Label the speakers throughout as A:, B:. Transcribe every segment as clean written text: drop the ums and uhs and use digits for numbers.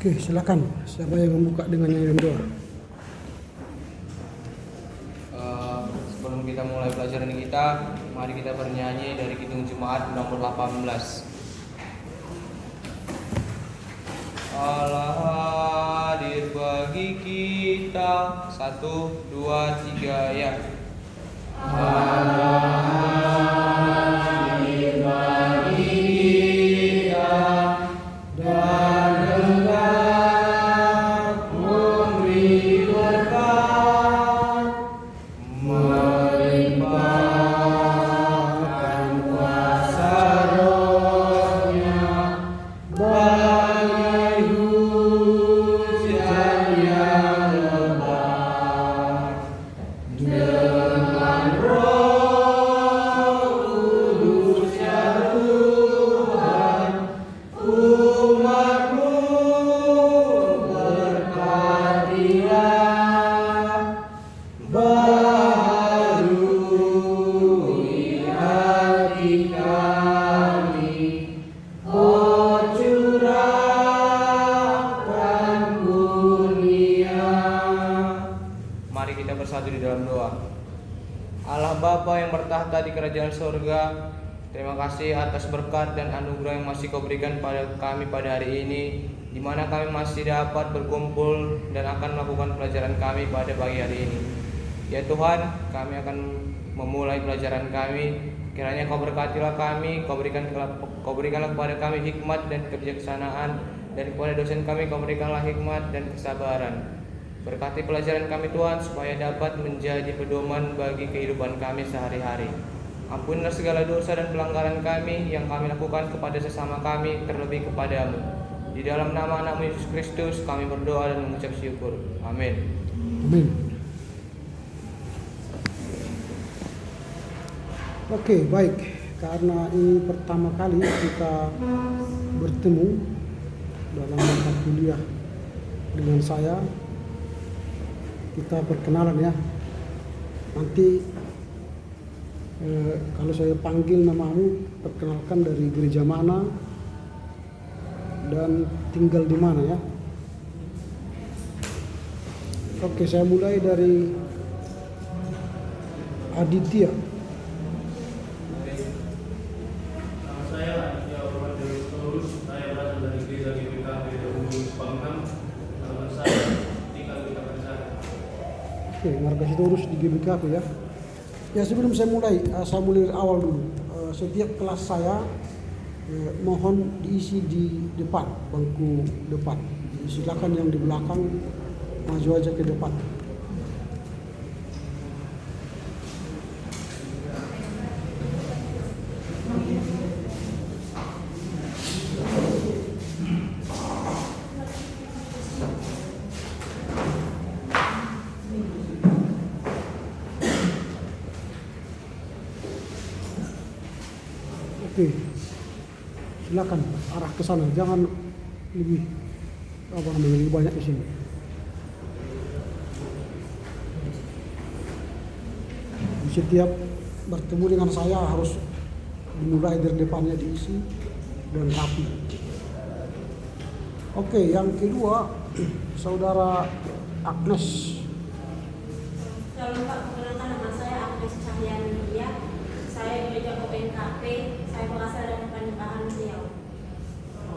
A: Oke, silakan. Siapa yang membuka dengan nyanyian doa?
B: Sebelum kita mulai pelajaran kita, mari kita bernyanyi dari Kidung Jemaat nomor 18. Allah hadir bagi kita. 1, 2, 3 ya. Allah hadir bagi kita dan hendak memberi berkat, melimpahkan kuasa Roh-Nya bagai hujan yang lebat. Dengan Roh Kudus ya Tuhan, umat-Mu berkatilah, baharui hati kami, oh curahkan kurnia. Mari kita bersatu di dalam doa. Allah Bapa yang bertahta di kerajaan surga, terima kasih atas berkat dan anugerah yang masih Kau berikan pada kami pada hari ini, di mana kami masih dapat berkumpul dan akan melakukan pelajaran kami pada pagi hari ini. Ya Tuhan, kami akan memulai pelajaran kami. Kiranya Kau berkatilah kami, Kau berikanlah kepada kami hikmat dan kebijaksanaan, dan kepada dosen kami Kau berikanlah hikmat dan kesabaran. Berkati pelajaran kami Tuhan, supaya dapat menjadi pedoman bagi kehidupan kami sehari-hari. Ampunilah segala dosa dan pelanggaran kami yang kami lakukan kepada sesama kami, terlebih kepadamu. Di dalam nama anak-Mu Yesus Kristus kami berdoa dan mengucap syukur. Amin.
A: Amin. Oke, baik. Karena ini pertama kali kita bertemu dalam mata kuliah dengan saya, kita perkenalan ya. Nanti kalau saya panggil namamu, perkenalkan dari gereja mana dan tinggal di mana ya. Oke, saya mulai dari Aditya.
C: Nama saya Aditya Ormanus, saya berasal dari gereja GBK Gereja Umum Pangdam. Nama saya tinggal di Kabupaten.
A: Oke, Margasitorus di GBK aku ya. Ya, sebelum saya mulai dari awal dulu. Setiap kelas saya mohon diisi di depan, bangku depan. Silakan yang di belakang maju aja ke depan. Oke, silakan arah ke sana, jangan lebih lebih banyak di sini. Setiap bertemu dengan saya harus dimulai dari depannya diisi dan rapi. Oke, yang kedua, saudara Agnes.
D: Shalom Pak, perkenalkan nama saya Agnes Cahyani Mulia. Saya gereja ONKP, saya berasal dari Pernikahan Riau.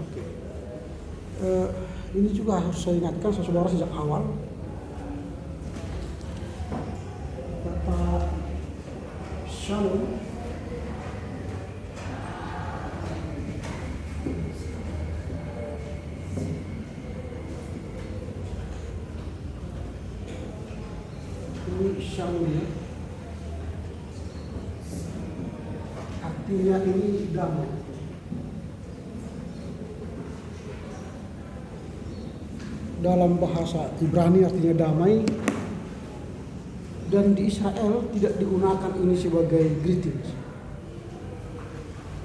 A: Oke. Ini juga harus saya ingatkan saudara sejak awal. Bapak Shalom ini Shalom ya. Artinya ini damai. Dalam bahasa Ibrani artinya damai, dan di Israel tidak digunakan ini sebagai greetings.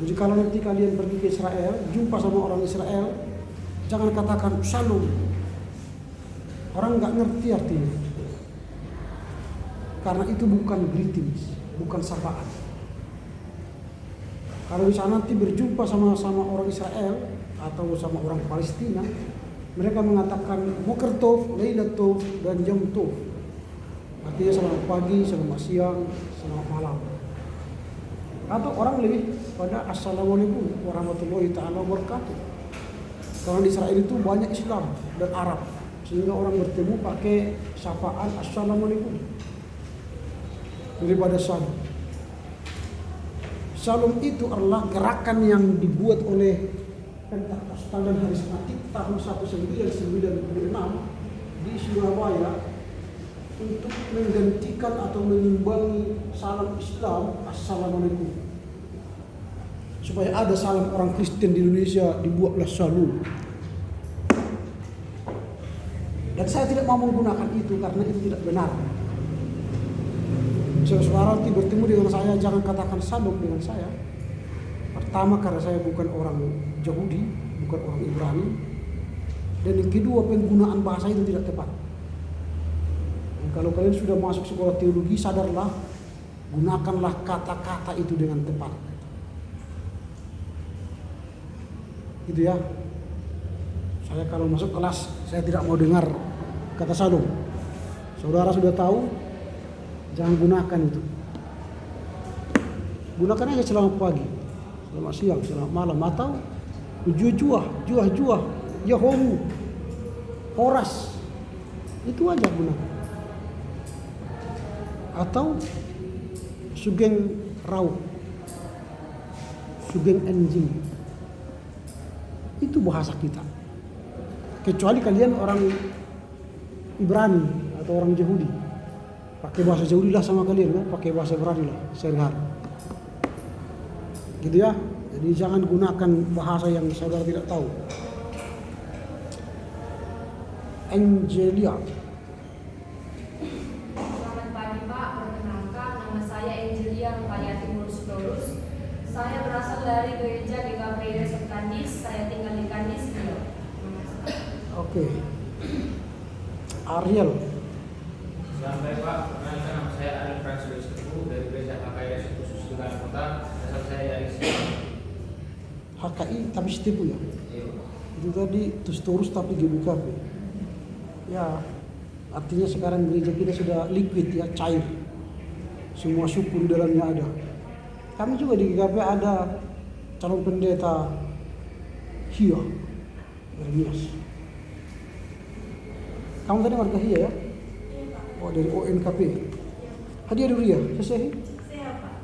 A: Jadi kalau nanti kalian pergi ke Israel, jumpa sama orang Israel, jangan katakan shalom. Orang nggak ngerti artinya. Karena itu bukan greetings, bukan sapaan. Kalau di sana nanti berjumpa sama orang Israel atau sama orang Palestina, Mereka mengatakan Boker Tov, Lailat Tov, dan Jam Tov. Artinya selamat pagi, selamat siang, selamat malam. Atau orang lebih pada Assalamualaikum warahmatullahi ta'ala wabarakatuh. Karena di Israel itu banyak Islam dan Arab, sehingga orang bertemu pakai sapaan Assalamualaikum daripada salam. Salam itu adalah gerakan yang dibuat oleh Pentakosta dan Harismatik tahun 1996 di Surabaya untuk menggantikan atau menimbangi salam Islam Assalamualaikum. Supaya ada salam orang Kristen di Indonesia, dibuatlah Shalom. Dan saya tidak mau menggunakan itu karena itu tidak benar. Saudara bertemu dengan saya, jangan katakan Shalom dengan saya. Pertama, karena saya bukan orang Yahudi, bukan orang Ibrani. Dan yang kedua, penggunaan bahasa itu tidak tepat. Dan kalau kalian sudah masuk sekolah teologi, sadarlah, gunakanlah kata-kata itu dengan tepat. Gitu ya. Saya kalau masuk kelas, saya tidak mau dengar kata Shalom. Saudara sudah tahu, jangan gunakan itu. Gunakan aja selamat pagi, selamat siang, selamat malam, atau juah, Yahomu, Horas. Itu aja gunakan. Atau Sugeng Rau, Sugeng Enjing. Itu bahasa kita. Kecuali kalian orang Ibrani atau orang Yahudi, pakai bahasa Yahudi lah sama kalian kan, pakai bahasa Ibrani lah sehari-hari. Gitu ya. Jadi jangan gunakan bahasa yang saudara tidak tahu. Angelia.
E: Selamat pagi Pak, perkenalkan nama saya Angelia Rupayati Mulus. Saya berasal dari gereja GKP Resort Kandis, saya tinggal di Kandis.
A: Oke. Ariel.
C: Selamat pagi Pak, perkenalkan nama saya Ariel Francis Teguh dari Gereja KKRS Khusus Tengah Kota. Asal saya dari sini.
A: HKI tapi setipu ya. Itu tadi Tusturus tapi GBKP. Ya, artinya sekarang gereja kita sudah liquid ya, cair. Semua suku di dalamnya ada. Kami juga di GKP ada calon pendeta Hia Ermias. Kamu tadi warga Hia ya? Oh, dari ONKP. Hadiah dulu ya, selesai?
D: Siapa?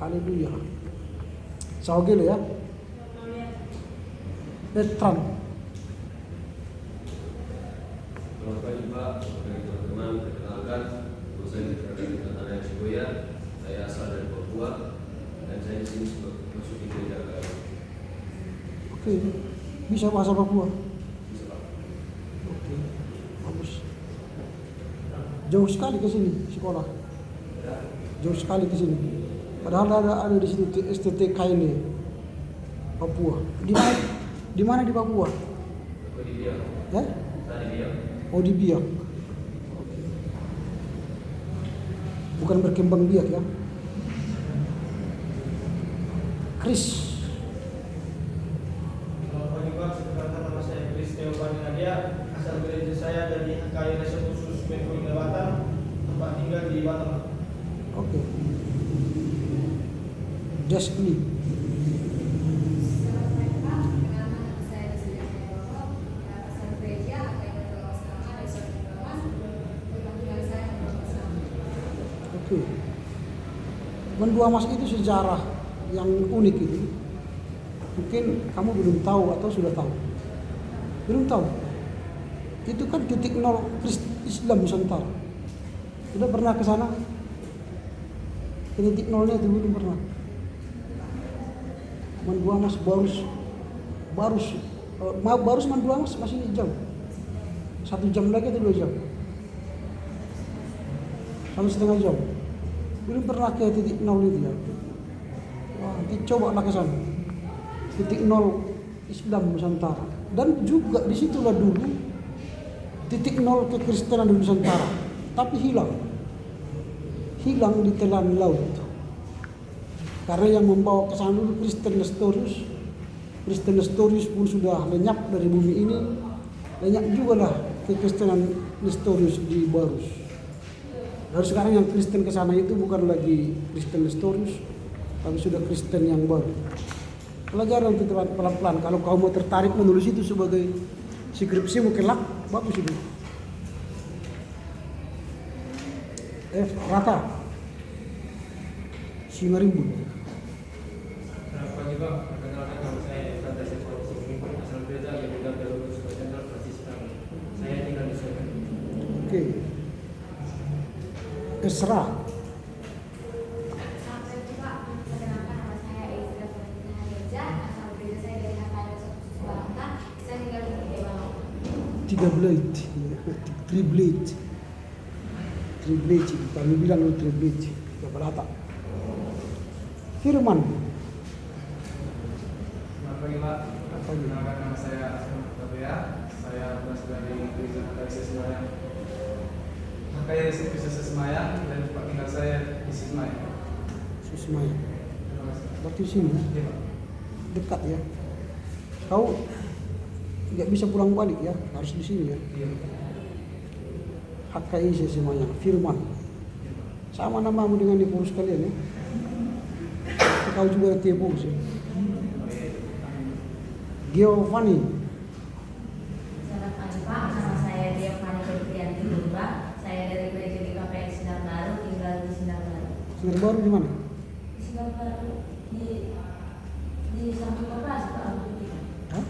A: Haleluya. Saogele ya. Betran.
F: Selamat pagi Pak, bagi teman-teman, perkenalkan, saya dari Tanah Ciboya, saya asal dari Papua, dan saya di sini masuk di gereja KKRS.
A: Oke, bisa bahasa Papua.
F: Bisa Pak.
A: Oke, bagus. Jauh sekali ke sini sekolah. Jauh sekali ke sini. Padahal ada di situ STTK ini, Papua. Di mana di Papua?
F: Oh di Biak.
A: Ya?
F: Tadi Biak.
A: Oh di Biak. Bukan berkembang biak ya. Chris.
G: Selamat pagi Pak, perkenalkan nama saya Chris Teo Nadia, asal gereja saya dari HKI Resort Khusus Metro Indah Batam, tempat tinggal di Batam.
A: Oke. Destiny.
E: Selamat pagi Pak, perkenalkan nama saya Desiree Bapak, asal gereja AKI Resort Selama Resort Batam, tempat tinggal saya di Batam.
A: Oke. Mendua Mas itu sejarah yang unik itu. Mungkin kamu belum tahu atau sudah tahu. Belum tahu. Itu kan titik nol Islam Nusantara. Sudah pernah ke sana? Ke titik nolnya itu belum pernah. Mendua Mas baru Mendua Mas masih jam. 1 jam lagi atau 2 jam? 1,5 jam. Belum pernah ke titik nol itu ya. Wah, nanti coba lah ke sana. Titik nol Islam Nusantara. Dan juga disitulah dulu titik nol kekristenan di Nusantara. Tapi hilang di telan laut. Karena yang membawa ke sana dulu Kristen Nestorius pun sudah lenyap dari bumi ini. banyak juga lah kekristenan Nestorius di Barus. Lalu sekarang yang Kristen ke sana itu bukan lagi Kristen Nestorius, tapi sudah Kristen yang baru. Pelajaran itu pelan-pelan. Kalau kau mau tertarik menulis itu sebagai skripsi mungkin lah, bagus itu. F rata 5.000.
C: Selamat pagi Pak, perkenalkan nama saya Efrat Dasar Sumingkul, asal Gereja GBK Belarus Central Franciscan. Saya tinggal di sana.
A: Oke. Esra.
E: Selamat pagi Pak, perkenalkan nama saya Ezra Valentina Reja, asal gereja saya dari HKR Khusus Balangka. Saya tinggal di Dewang.
A: 3 blade. Triplete, kami bilang itu triplete, berapa? Firman.
H: Selamat pagi Pak, perkenalkan nama saya Tabea. Saya berasal dari Gereja HKRI Semayang. HKRI Semayang dan tempat tinggal saya di Semayang.
A: Susmaya.
H: Terima kasih.
A: Berarti sini
H: Iya Pak.
A: dekat ya. Kau nggak bisa pulang balik ya, harus di sini ya.
H: Iya.
A: HKI semuanya, Firman. Sama namamu dengan di pengurus kalian ya. Kau juga nanti pengurus ya. Giovanni.
I: Selamat pagi Pak, nama saya Giovanni Febrianti Lumba. Saya dari Gereja GKPX Sinar Baru, tinggal di Sinar Baru.
A: Sinar Baru di mana?
I: Di Sinar Baru di samping koperasi Pak.
A: Hah?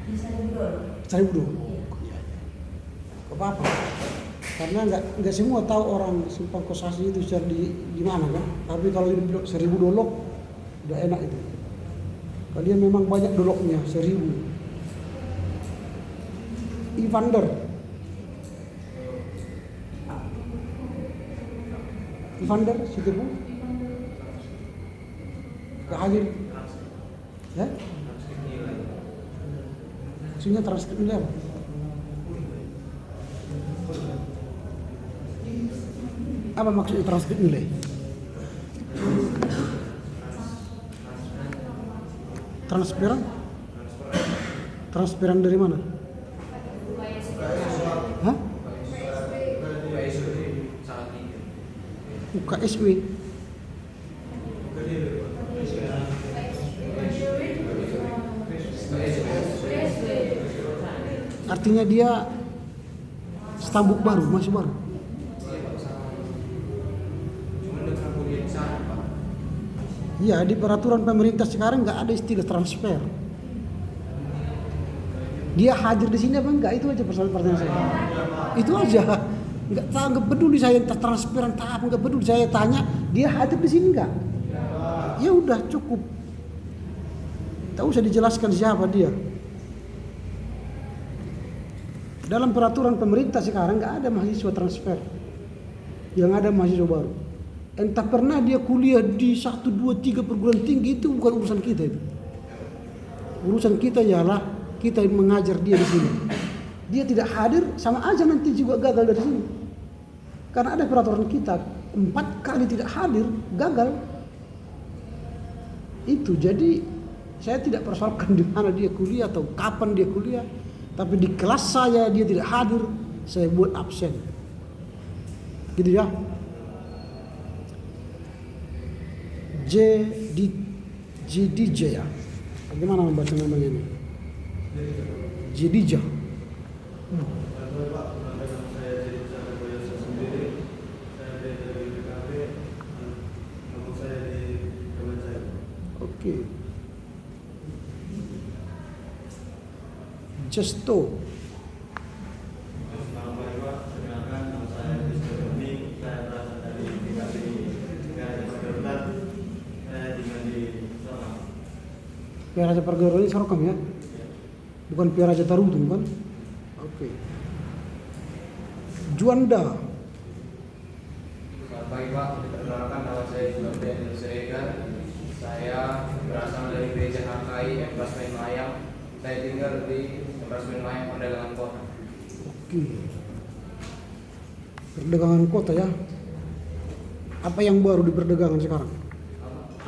I: Di Saribudol.
A: Caribudo.
I: Iya.
A: Apa-apa. Karena nggak semua tahu orang Simpang Kosasi itu di mana kan. Tapi kalau di blok 1000 dolok udah enak itu. Kalian memang banyak doloknya 1000. Ivander. Ivander situ Bu. Gak hadir. Ya? Maksudnya transkrip nilai apa? Apa maksudnya transkrip nilai? Transparan? Transparan dari mana? Hah? UKSW. Artinya dia stambuk baru, masih baru. Iya, di peraturan pemerintah sekarang nggak ada istilah transfer. Dia hadir di sini apa enggak? Itu aja pertanyaan saya. Itu aja. Nggak peduli saya entah transferan entah apa, nggak peduli. Saya tanya dia hadir di sini enggak? Ya udah cukup. Tak usah dijelaskan siapa dia. Dalam peraturan pemerintah sekarang nggak ada mahasiswa transfer. Yang ada mahasiswa baru. Entah pernah dia kuliah di 1, 2, 3 perguruan tinggi, itu bukan urusan kita itu. Urusan kita ialah kita mengajar dia di sini. Dia tidak hadir sama aja nanti juga gagal dari sini. Karena ada peraturan kita 4 kali tidak hadir gagal. Itu jadi saya tidak persoalkan di mana dia kuliah atau kapan dia kuliah, tapi di kelas saya dia tidak hadir, saya buat absen. Gitu ya. Jedija ya. Bagaimana membaca namanya ini? Jedija. Oke. Justo. Piaraja Pergaulan ini Sorokam ya? Bukan Piaraja Tarutung kan? Oke. Juanda.
B: Selamat pagi Pak, perkenalkan nama saya Juanda Seregar. Saya berasal dari Gereja HKI Embarkasmen Mayang. Saya tinggal di Embarkasmen Mayang, Perdagangan Kota.
A: Oke. Perdagangan kota ya. Apa yang baru di perdagangan sekarang?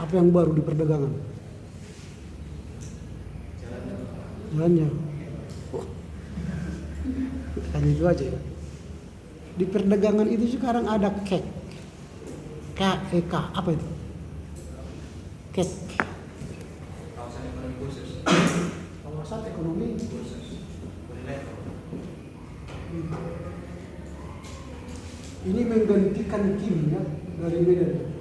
A: Apa yang baru di perdagangan? Jalannya. Oh. Hanya itu aja ya. Di perdagangan itu sekarang ada KEK. KEK, apa itu? KEK.
B: Kawasan ekonomi khusus.
A: Kawasan ekonomi
B: Khusus. Unilever.
A: Ini menggantikan Kim ya, dari Medan.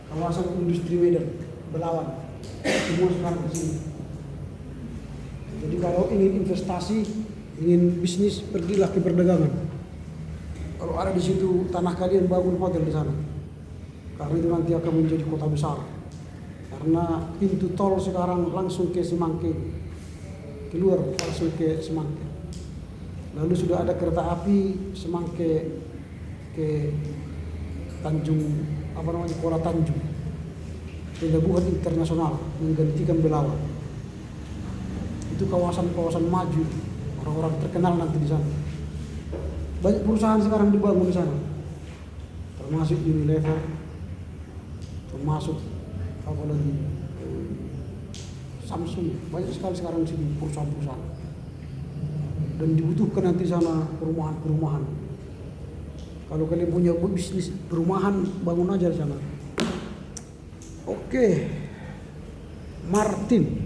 A: Kawasan industri Medan, Belawan. Semua sekarang di sini. Jadi kalau ingin investasi, ingin bisnis, pergilah ke perdagangan. Kalau ada di situ tanah kalian, bangun hotel di sana. Karena itu nanti akan menjadi kota besar. Karena pintu tol sekarang langsung ke Semangke, keluar langsung ke Semangke. Lalu sudah ada kereta api Semangke ke Tanjung, apa namanya, Kuala Tanjung, pelabuhan internasional menggantikan Belawan. Itu kawasan-kawasan maju, orang-orang terkenal nanti di sana. Banyak perusahaan sekarang dibangun di sana, termasuk Unilever, termasuk apa lagi, Samsung. Banyak sekali sekarang di sini perusahaan-perusahaan. Dan dibutuhkan nanti sana perumahan-perumahan. Kalau kalian punya bisnis perumahan, bangun aja di sana. Oke, Martin.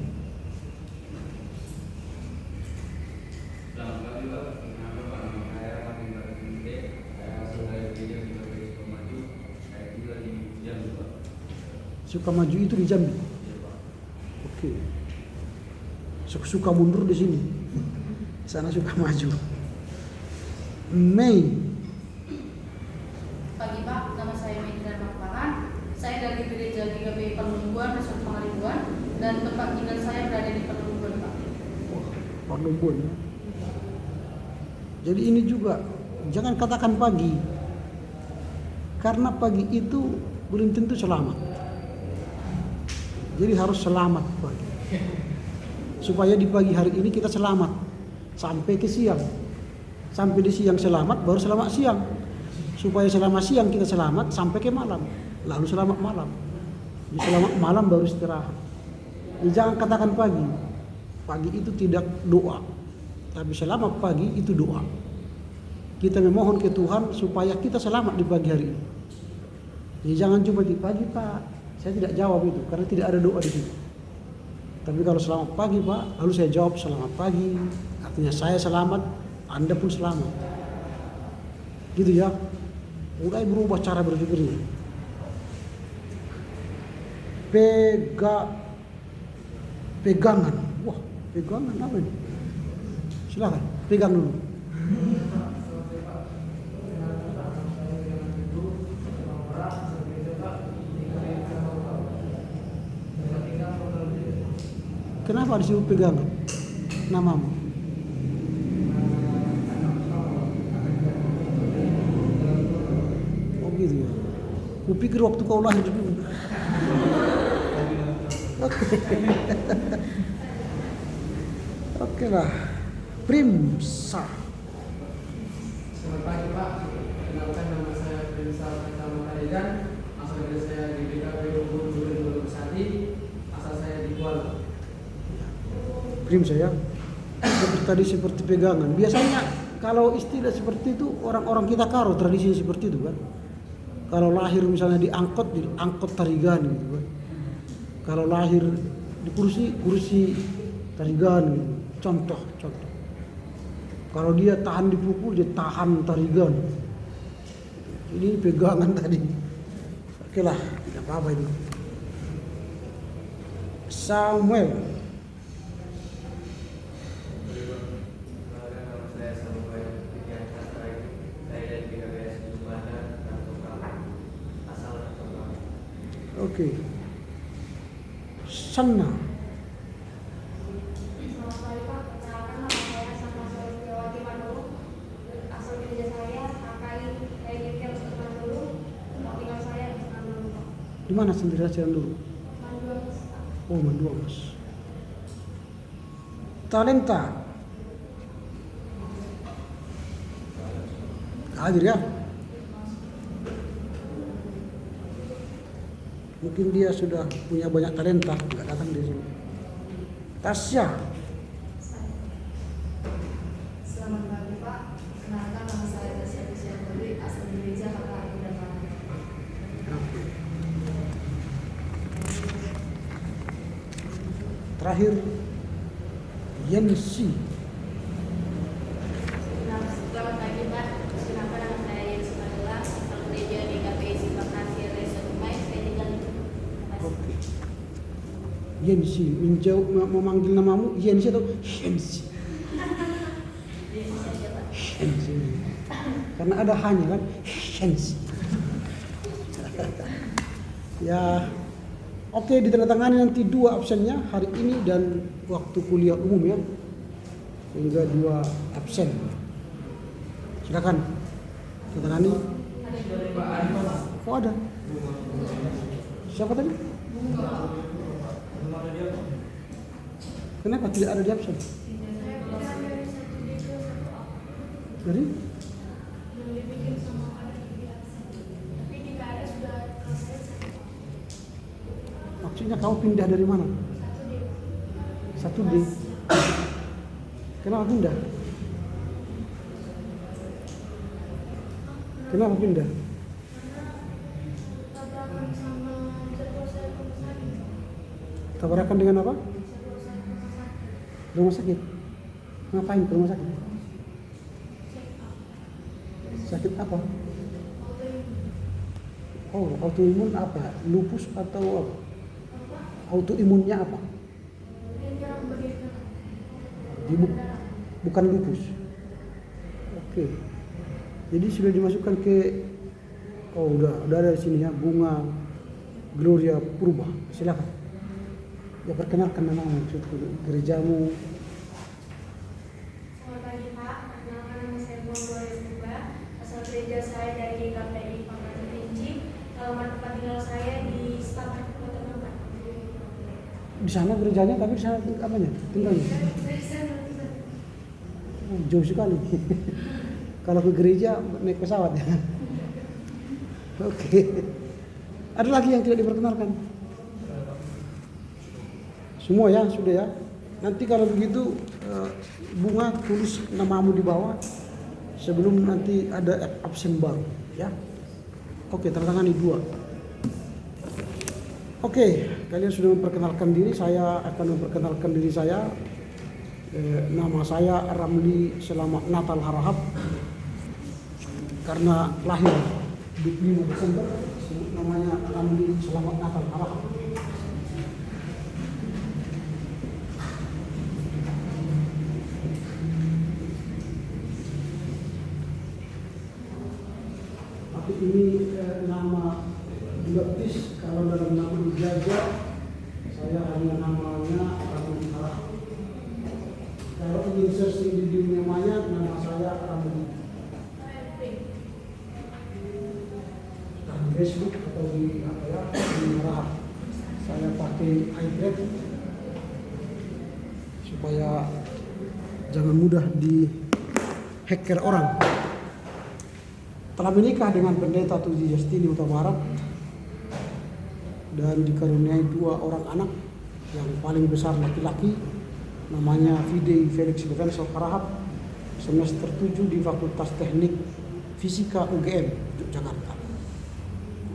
F: Selamat pagi Pak, nama Pak saya Martin Baratinde. Saya asal dari gereja GKP Sukamaju. Saya tinggal di Jambi Pak.
A: Sukamaju itu di Jambi.
F: Iya Pak.
A: Oke. Suka mundur di sini. Sana suka maju. Mei.
J: Pagi Pak, nama saya Medina Makparan. Saya dari gereja GKP Penumbuhan, Resort Pangaribuan, dan tempat tinggal saya berada di Penumbuhan Pak.
A: Penumbuhan. Jadi ini juga jangan katakan pagi, karena pagi itu belum tentu selamat. Jadi harus selamat pagi, supaya di pagi hari ini kita selamat sampai ke siang. Sampai di siang selamat, baru selamat siang. Supaya selama siang kita selamat sampai ke malam, lalu selamat malam. Di selamat malam baru istirahat. Jadi jangan katakan pagi. Pagi itu tidak doa, tapi selamat pagi itu doa. Kita memohon ke Tuhan supaya kita selamat di pagi hari ini. Jadi jangan cuma di pagi Pak, saya tidak jawab itu karena tidak ada doa di situ. Tapi kalau selamat pagi Pak, lalu saya jawab selamat pagi, artinya saya selamat, Anda pun selamat. Gitu ya. Mulai berubah cara berpikirnya. Pegangan. Wah, pegangan apa ini? Silakan, pegang dulu. Kenapa disebut pegangan? Namamu? Oh gitu ya. Kupikir waktu kau lahir juga. Oke. Oke lah. Primsa.
H: Selamat pagi Pak, kenalkan nama saya Primsa Pratama, asal dari saya di GKP Ubud Sati, asal saya di Kuala.
A: Primsa ya. Seperti pegangan. Biasanya kalau istilah seperti itu orang-orang kita Karo tradisi seperti itu kan. Kalau lahir misalnya diangkut tarigan gitu kan. Kalau lahir di kursi tarigan gitu. Contoh. Kalau dia tahan dipukul, dia tahan tarigan. Ini pegangan tadi. Oke lah, tidak apa-apa itu. Samuel.
F: Nama saya Samuel Pikian Satrai. Saya dari GKPS Jumada dan Tokal. Asal Tokal.
A: Oke. Sana.
E: Selamat pagi Pak, perkenalkan nama saya Sana Setiawati Mandoro. Asal gereja saya KKI Egikel Mandoro. Tempat tinggal saya di Mandoro Pak.
A: Di mana sendiri aja dulu?
E: Mandoro Pak.
A: Oh, Mandua Mas. Talenta. Hadir ya. Mungkin dia sudah punya banyak talenta, nggak datang di sini. Tasya.
K: Selamat pagi Pak,
A: Terakhir Yensi.
D: Selamat pagi Pak, kenapa nama saya Yensi Madela, asal gereja di KPI Simpang Kasih Resort Dumai, saya tinggal di sini. Terima kasih.
A: Oke. Yensi, memanggil namamu Yensi atau Yensi?
D: Yesus saja Pak.
A: Yensi. Karena ada hanya kan Yensi. Ya, oke, ditandatangani nanti 2 absennya hari ini dan waktu kuliah umum ya, sehingga 2 absen. Silakan tandatangani. Oh ada. Siapa tadi? Kenapa tidak ada di absen? Dari? Maksudnya kamu pindah dari mana? 1D. Kenapa pindah? Kenapa pindah? Tabrakan dengan apa? Rumah sakit. Ngapain ke rumah sakit? Sakit apa? Oh, autoimun apa? Lupus atau apa? Autoimunnya apa? Bukan lupus. Oke. Jadi sudah dimasukkan ke udah ada di sini ya, Bunga Gloria Purba. Silakan. Ya, perkenalkan namamu, gerejamu.
E: Selamat pagi Pak, perkenalkan nama saya Bunga Gloria Purba, asal gereja saya dari KPI Pangkalan Rinci. Alamat tempat tinggal saya di Setapak Kota Bangka.
A: Di sana gerejanya, tapi di sana apanya? Tinggalnya? Oh, jauh sekali. Kalau ke gereja naik pesawat ya. Oke. Ada lagi yang tidak diperkenalkan? Semua ya, sudah ya. Nanti kalau begitu Bunga tulis namamu di bawah sebelum nanti ada absen baru ya. Oke, tandatangani 2. Oke, kalian sudah memperkenalkan diri, saya akan memperkenalkan diri saya. Nama saya Ramli Selamat Natal Harahap. Karena lahir 25 Desember, namanya Ramli Selamat Natal Harahap. Tapi ini nama dibaptis, kalau dalam nama ijazah saya hanya namanya Ramli Harahap. Kalau ingin searching di dunia maya, nama saya Ramli. Di Facebook atau di Harahap. Saya pakai iPad supaya jangan mudah di hacker orang. Telah menikah dengan pendeta Tuji Justini Huta Barat dan dikaruniai 2 orang anak, yang paling besar laki-laki namanya Fidei Felix Lorenzo Harahap, semester 7 di Fakultas Teknik Fisika UGM Yogyakarta.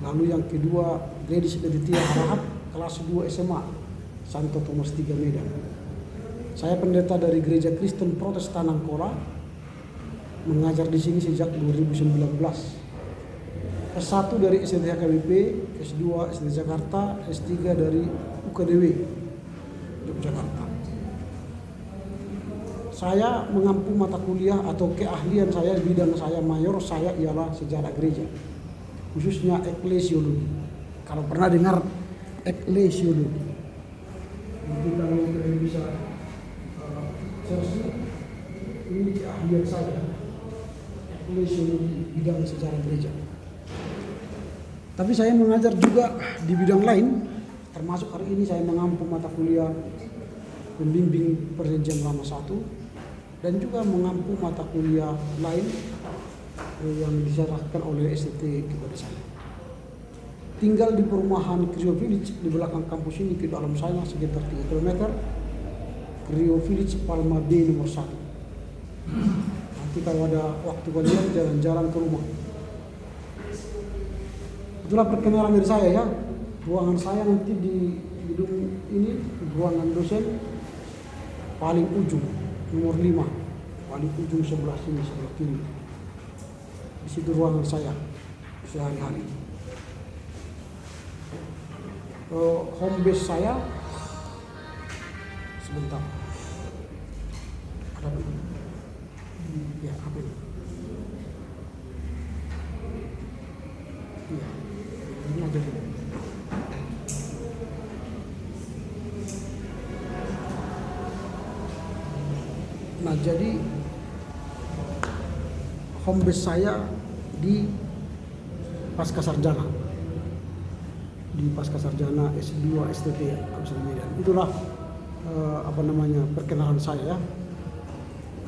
A: Lalu yang kedua Gladys Aditya Harahap, kelas 2 SMA Santo Thomas 3 Medan. Saya pendeta dari Gereja Kristen Protestan Angkora, mengajar di sini sejak 2019. S1 dari SDT HKBP, S2 SDT Jakarta, S3 dari UKDW Yogyakarta. Saya mengampu mata kuliah atau keahlian saya, bidang saya mayor saya ialah sejarah gereja, khususnya eklesiologi. Kalau pernah dengar eklesiologi, nanti kalau kalian bisa search, ini keahlian saya, eklesiologi, bidang sejarah gereja. Tapi saya mengajar juga di bidang lain, termasuk hari ini saya mengampu mata kuliah pembimbing Perjanjian Lama 1 dan juga mengampu mata kuliah lain yang diserahkan oleh STT kepada saya. Tinggal di perumahan Creo Village di belakang kampus ini, ke dalam sana sekitar 3 km. Creo Village Palma B nomor 1. Nanti kalau ada waktu kalian jalan-jalan ke rumah. Itulah perkenalan dari saya ya. Ruangan saya nanti di gedung ini ruangan dosen paling ujung, nomor 5, paling ujung sebelah sini, sebelah kiri. Di situ ruangan saya sehari-hari. Home base saya sebentar. Ada ini. Ya, apa ini? Ya, ini ada ini. Nah, jadi home base saya di Pascasarjana, di Pascasarjana S2 STT Kabupaten Medan. Itulah perkenalan saya ya.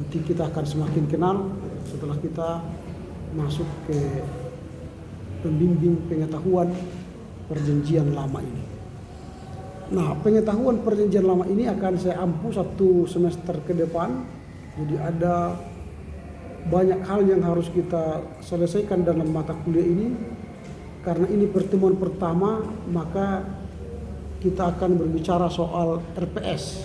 A: Nanti kita akan semakin kenal setelah kita masuk ke pembimbing pengetahuan perjanjian lama ini. Nah, pengetahuan perjanjian lama ini akan saya ampu 1 semester ke depan. Jadi ada banyak hal yang harus kita selesaikan dalam mata kuliah ini. Karena ini pertemuan pertama, maka kita akan berbicara soal RPS.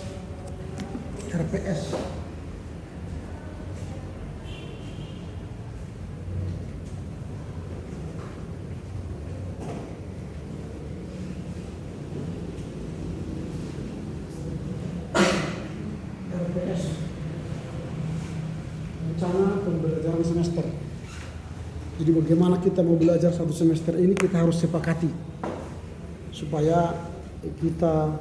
A: Rencana pembelajaran semester. Jadi bagaimana kita mau belajar 1 semester ini, kita harus sepakati supaya kita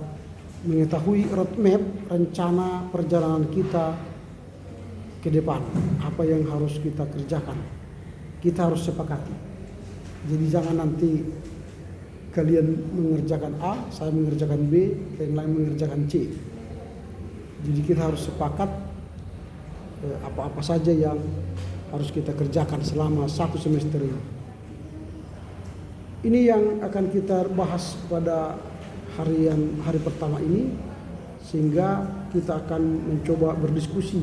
A: mengetahui roadmap, rencana perjalanan kita ke depan, apa yang harus kita kerjakan. Kita harus sepakati. Jadi jangan nanti kalian mengerjakan A, saya mengerjakan B, yang lain mengerjakan C. Jadi kita harus sepakat apa-apa saja yang harus kita kerjakan selama 1 semester ini. Ini yang akan kita bahas pada hari pertama ini, sehingga kita akan mencoba berdiskusi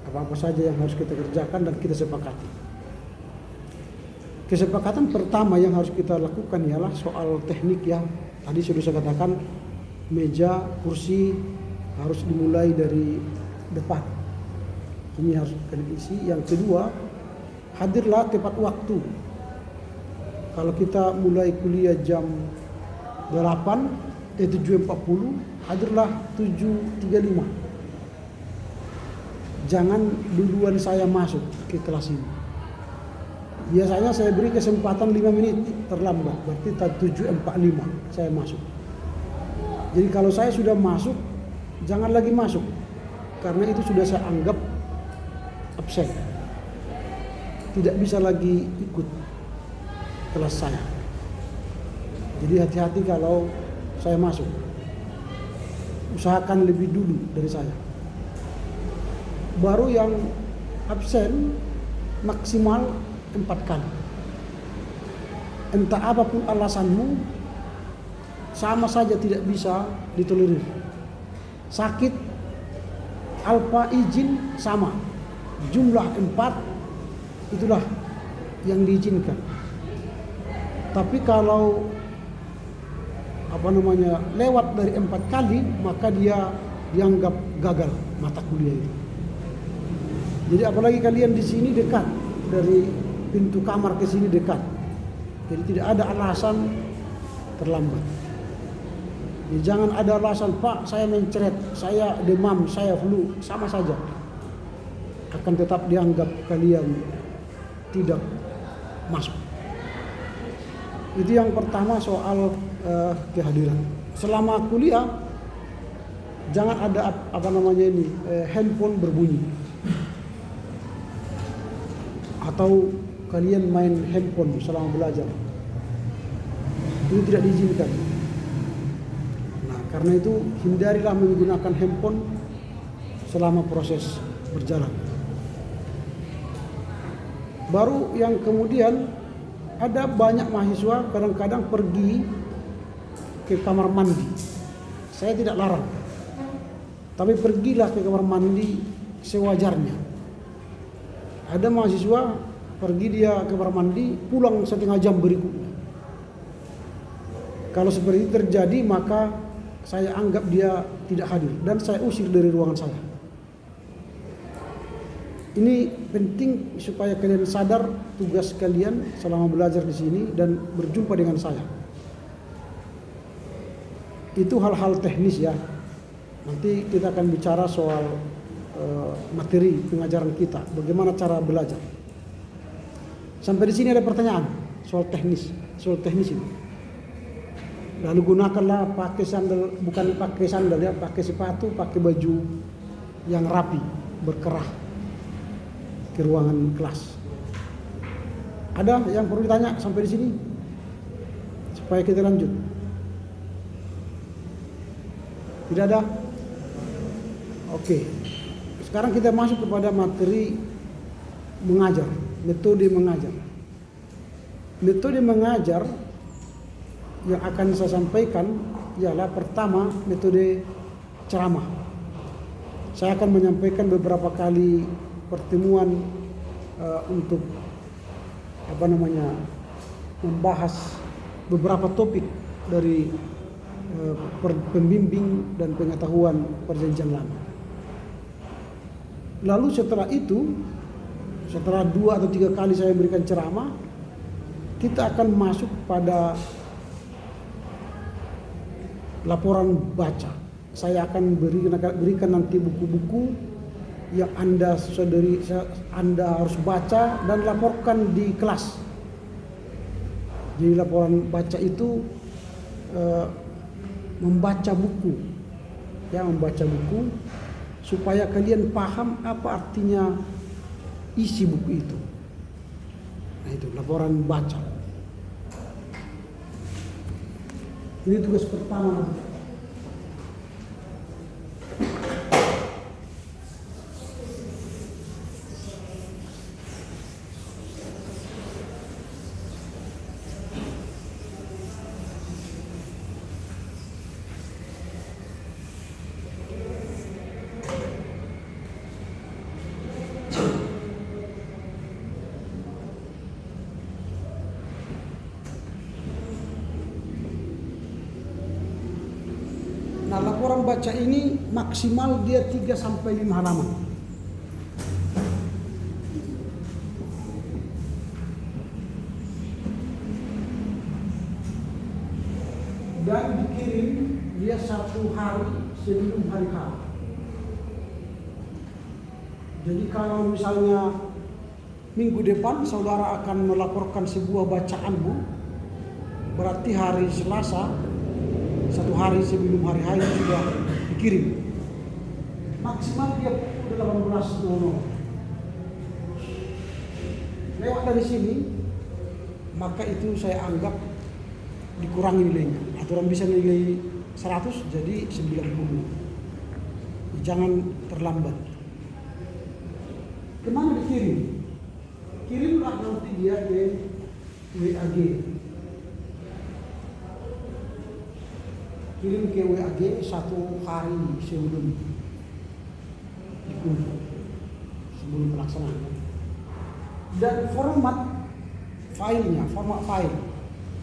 A: apa-apa saja yang harus kita kerjakan dan kita sepakati. Kesepakatan pertama yang harus kita lakukan ialah soal teknik ya. Tadi sudah saya katakan meja, kursi harus dimulai dari depan. Ini harus diisi. Yang kedua, hadirlah tepat waktu. Kalau kita mulai kuliah jam 7.40, hadirlah 7.35. Jangan duluan saya masuk ke kelas ini. Biasanya saya beri kesempatan 5 menit terlambat, berarti 7.45 saya masuk. Jadi kalau saya sudah masuk, jangan lagi masuk, karena itu sudah saya anggap absen. Tidak bisa lagi ikut kelas saya. Jadi hati-hati kalau saya masuk. Usahakan lebih dulu dari saya. Baru yang absen maksimal 4 kali. Entah apapun alasanmu, sama saja tidak bisa ditolerir. Sakit, alfa izin sama. Jumlah 4 itulah yang diizinkan. Tapi kalau lewat dari 4 kali, maka dia dianggap gagal mata kuliah itu. Jadi apalagi kalian di sini dekat, dari pintu kamar ke sini dekat. Jadi tidak ada alasan terlambat. Jadi jangan ada alasan, Pak saya mencret, saya demam, saya flu, sama saja. Akan tetap dianggap kalian tidak masuk. Itu yang pertama soal kehadiran. Selama kuliah jangan ada handphone berbunyi atau kalian main handphone selama belajar. Itu tidak diizinkan. Nah, karena itu hindarilah menggunakan handphone selama proses berjalan. Baru yang kemudian, ada banyak mahasiswa kadang-kadang pergi ke kamar mandi. Saya tidak larang, tapi pergilah ke kamar mandi sewajarnya. Ada mahasiswa pergi dia ke kamar mandi, pulang setengah jam berikutnya. Kalau seperti itu terjadi, maka saya anggap dia tidak hadir dan saya usir dari ruangan saya. Ini penting supaya kalian sadar tugas kalian selama belajar di sini dan berjumpa dengan saya. Itu hal-hal teknis ya. Nanti kita akan bicara soal materi pengajaran kita, bagaimana cara belajar. Sampai di sini ada pertanyaan soal teknis ini. Lalu gunakanlah pakai sandal, bukan pakai sandal ya, pakai sepatu, pakai baju yang rapi, berkerah ke ruangan kelas. Ada yang perlu ditanya sampai di sini? Supaya kita lanjut. Tidak ada? Oke. Sekarang kita masuk kepada materi mengajar, metode mengajar. Metode mengajar yang akan saya sampaikan ialah pertama metode ceramah. Saya akan menyampaikan beberapa kali pertemuan untuk membahas beberapa topik dari pembimbing dan pengetahuan perjanjian lama. Lalu setelah itu, setelah 2 atau 3 kali saya memberikan ceramah, kita akan masuk pada laporan baca. Saya akan berikan nanti buku-buku yang Anda harus baca dan laporkan di kelas. Jadi laporan baca itu membaca buku supaya kalian paham apa artinya isi buku itu. Nah, itu laporan baca. Ini tugas pertama. Nah, laporan baca ini maksimal dia 3 sampai 5 halaman. Dan dikirim dia 1 hari sebelum hari H. Jadi kalau misalnya minggu depan saudara akan melaporkan sebuah bacaanmu, berarti hari Selasa 1 hari sebelum hari H itu sudah dikirim. Maksimal dia pukul 18.00. Lewat dari sini, maka itu saya anggap dikurangi nilainya. Aturan bisa nilai 100 jadi 90. Jangan terlambat. Kemana dikirim? Kirimlah nanti dia ke WAG. Kirim ke WAG 1 hari sebelum dikumpul, sebelum pelaksanaan. Dan format file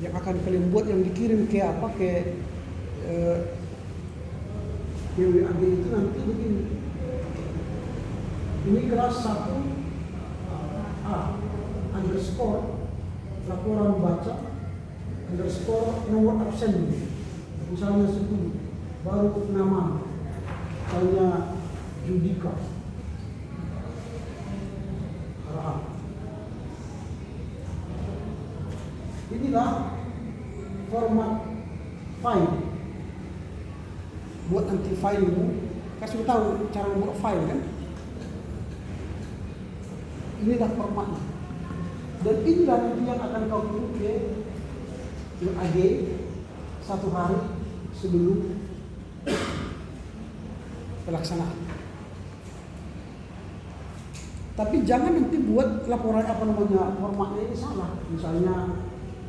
A: yang akan kalian buat yang dikirim ke WAG itu nanti begini. Ini kelas 1A underscore laporan baca underscore nomor absen. Misalnya 10, baru nama, misalnya Judika. Inilah format file. Buat nanti filemu, kasih tahu cara membuat file kan? Inilah formatnya. Dan inilah nanti yang akan kau kirim ke WAG 1 hari sebelum pelaksanaan. Tapi jangan nanti buat laporan formatnya ini salah. Misalnya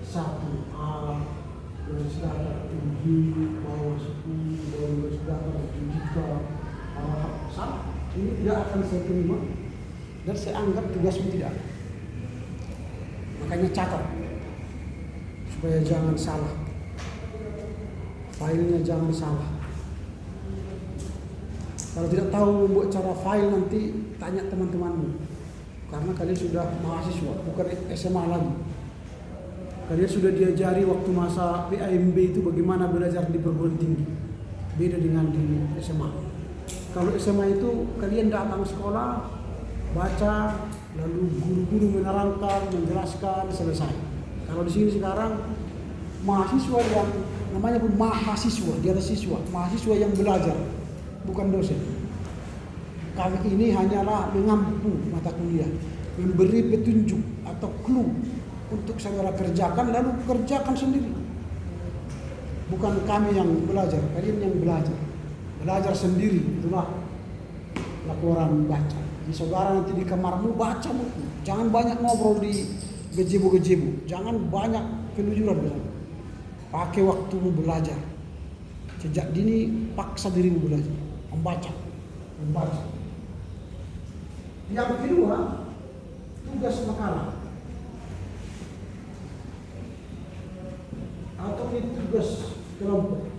A: 1A garis datar 7 bawah 10 bawah garis datar 7 salah. Ini tidak akan saya terima dan saya anggap tugasmu tidak ada. Makanya catat supaya jangan salah. Filenya jangan salah. Kalau tidak tahu membuat cara file nanti tanya teman-temanmu. Karena kalian sudah mahasiswa, bukan SMA lagi. Kalian sudah diajari waktu masa PAMB itu bagaimana belajar di perguruan tinggi. Beda dengan di SMA. Kalau SMA itu kalian datang sekolah, baca, lalu guru-guru menerangkan, menjelaskan, selesai. Kalau di sini sekarang mahasiswa yang namanya pun mahasiswa, dia adalah siswa, mahasiswa yang belajar, bukan dosen. Kami ini hanyalah mengampu mata kuliah, memberi petunjuk atau clue untuk saudara kerjakan, lalu kerjakan sendiri. Bukan kami yang belajar, kalian yang belajar. Belajar sendiri, itulah laporan baca. Jadi saudara nanti di kamarmu baca buku. Jangan banyak ngobrol di gazebo-gazebo. Jangan banyak kelucuran. Pakai waktumu belajar. Sejak dini paksa dirimu belajar. Membaca. Yang kedua, tugas makalah. Atau tugas kelompok.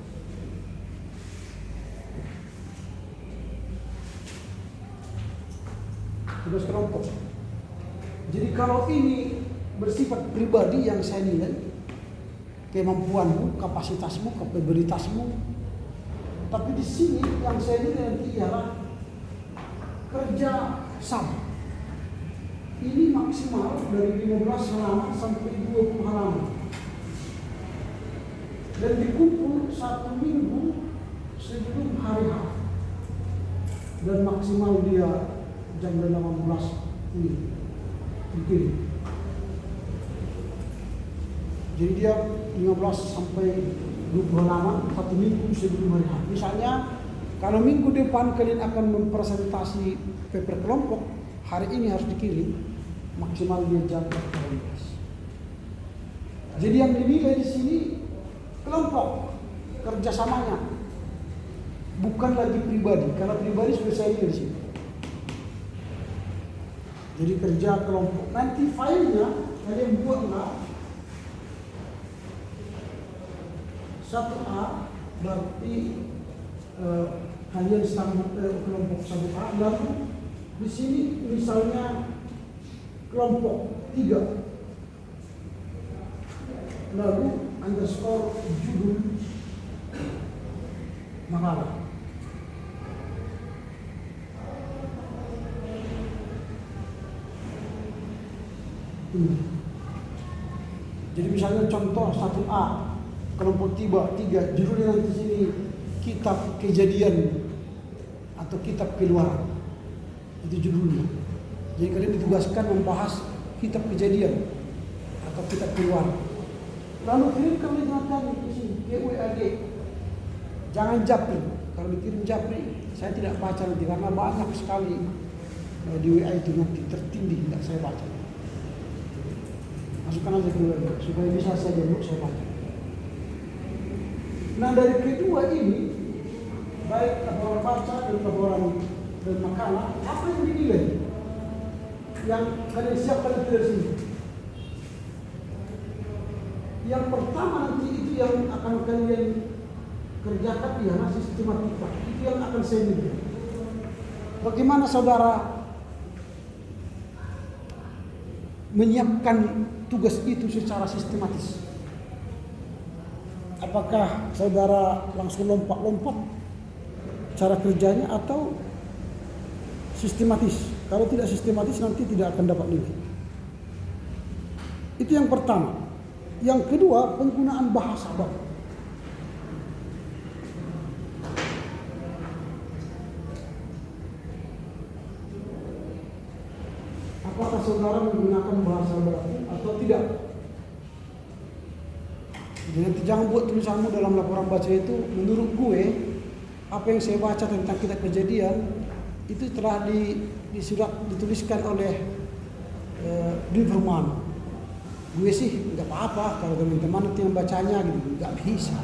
A: Tugas kelompok. Jadi kalau ini bersifat pribadi yang saya nilai, kemampuanmu, kapasitasmu, kapabilitasmu, tapi di sini yang saya nilai nanti ialah kerja sama. Ini maksimal dari 15 halaman sampai 20 halaman. Dan dikumpul 1 minggu sebelum hari H. Dan maksimal dia jam 18 ini. Mungkin. Jadi dia 15 sampai 20 halaman 1 minggu sebelum hari H. Misalnya kalau minggu depan kalian akan mempresentasi paper kelompok, hari ini harus dikirim maksimal dia jam 18. Jadi yang dinilai di sini kelompok kerjasamanya, bukan lagi pribadi. Kalau pribadi sudah saya nilai di sini. Jadi kerja kelompok. Nanti filenya kalian buatlah 1A berarti kalian kelompok 1A, lalu di sini misalnya kelompok 3, lalu underscore judul makalah. Jadi misalnya contoh 1A kelompok 3 judulnya nanti sini kitab kejadian atau kitab keluaran, itu judulnya. Jadi kalian ditugaskan membahas kitab kejadian atau kitab keluaran. Lalu kirimkan lagi di sini KWAD. Jangan japri. Kalau dikirim japri, saya tidak baca nanti karena banyak sekali di WA itu nanti tertindih tidak saya baca. Masukkan aja ke WA supaya bisa saya baca. Nah dari kedua ini, baik laporan baca dan laporan dan makalah, apa yang dinilai? Yang kalian siapkan itu dari sini. Yang pertama nanti itu yang akan kalian kerjakan ialah sistematika. Itu yang akan saya nilai. Bagaimana saudara menyiapkan tugas itu secara sistematis? Apakah saudara langsung lompat-lompat cara kerjanya atau sistematis? Kalau tidak sistematis nanti tidak akan dapat nilai. Itu yang pertama. Yang kedua, penggunaan bahasa baku. Apakah saudara menggunakan bahasa baku atau tidak? Jadi jangan buat tulisanmu dalam laporan baca itu, menurut gue apa yang saya baca tentang kitab kejadian itu telah dituliskan oleh Lieberman. Gue sih nggak apa-apa kalau teman-teman nanti yang bacanya gitu, nggak bisa.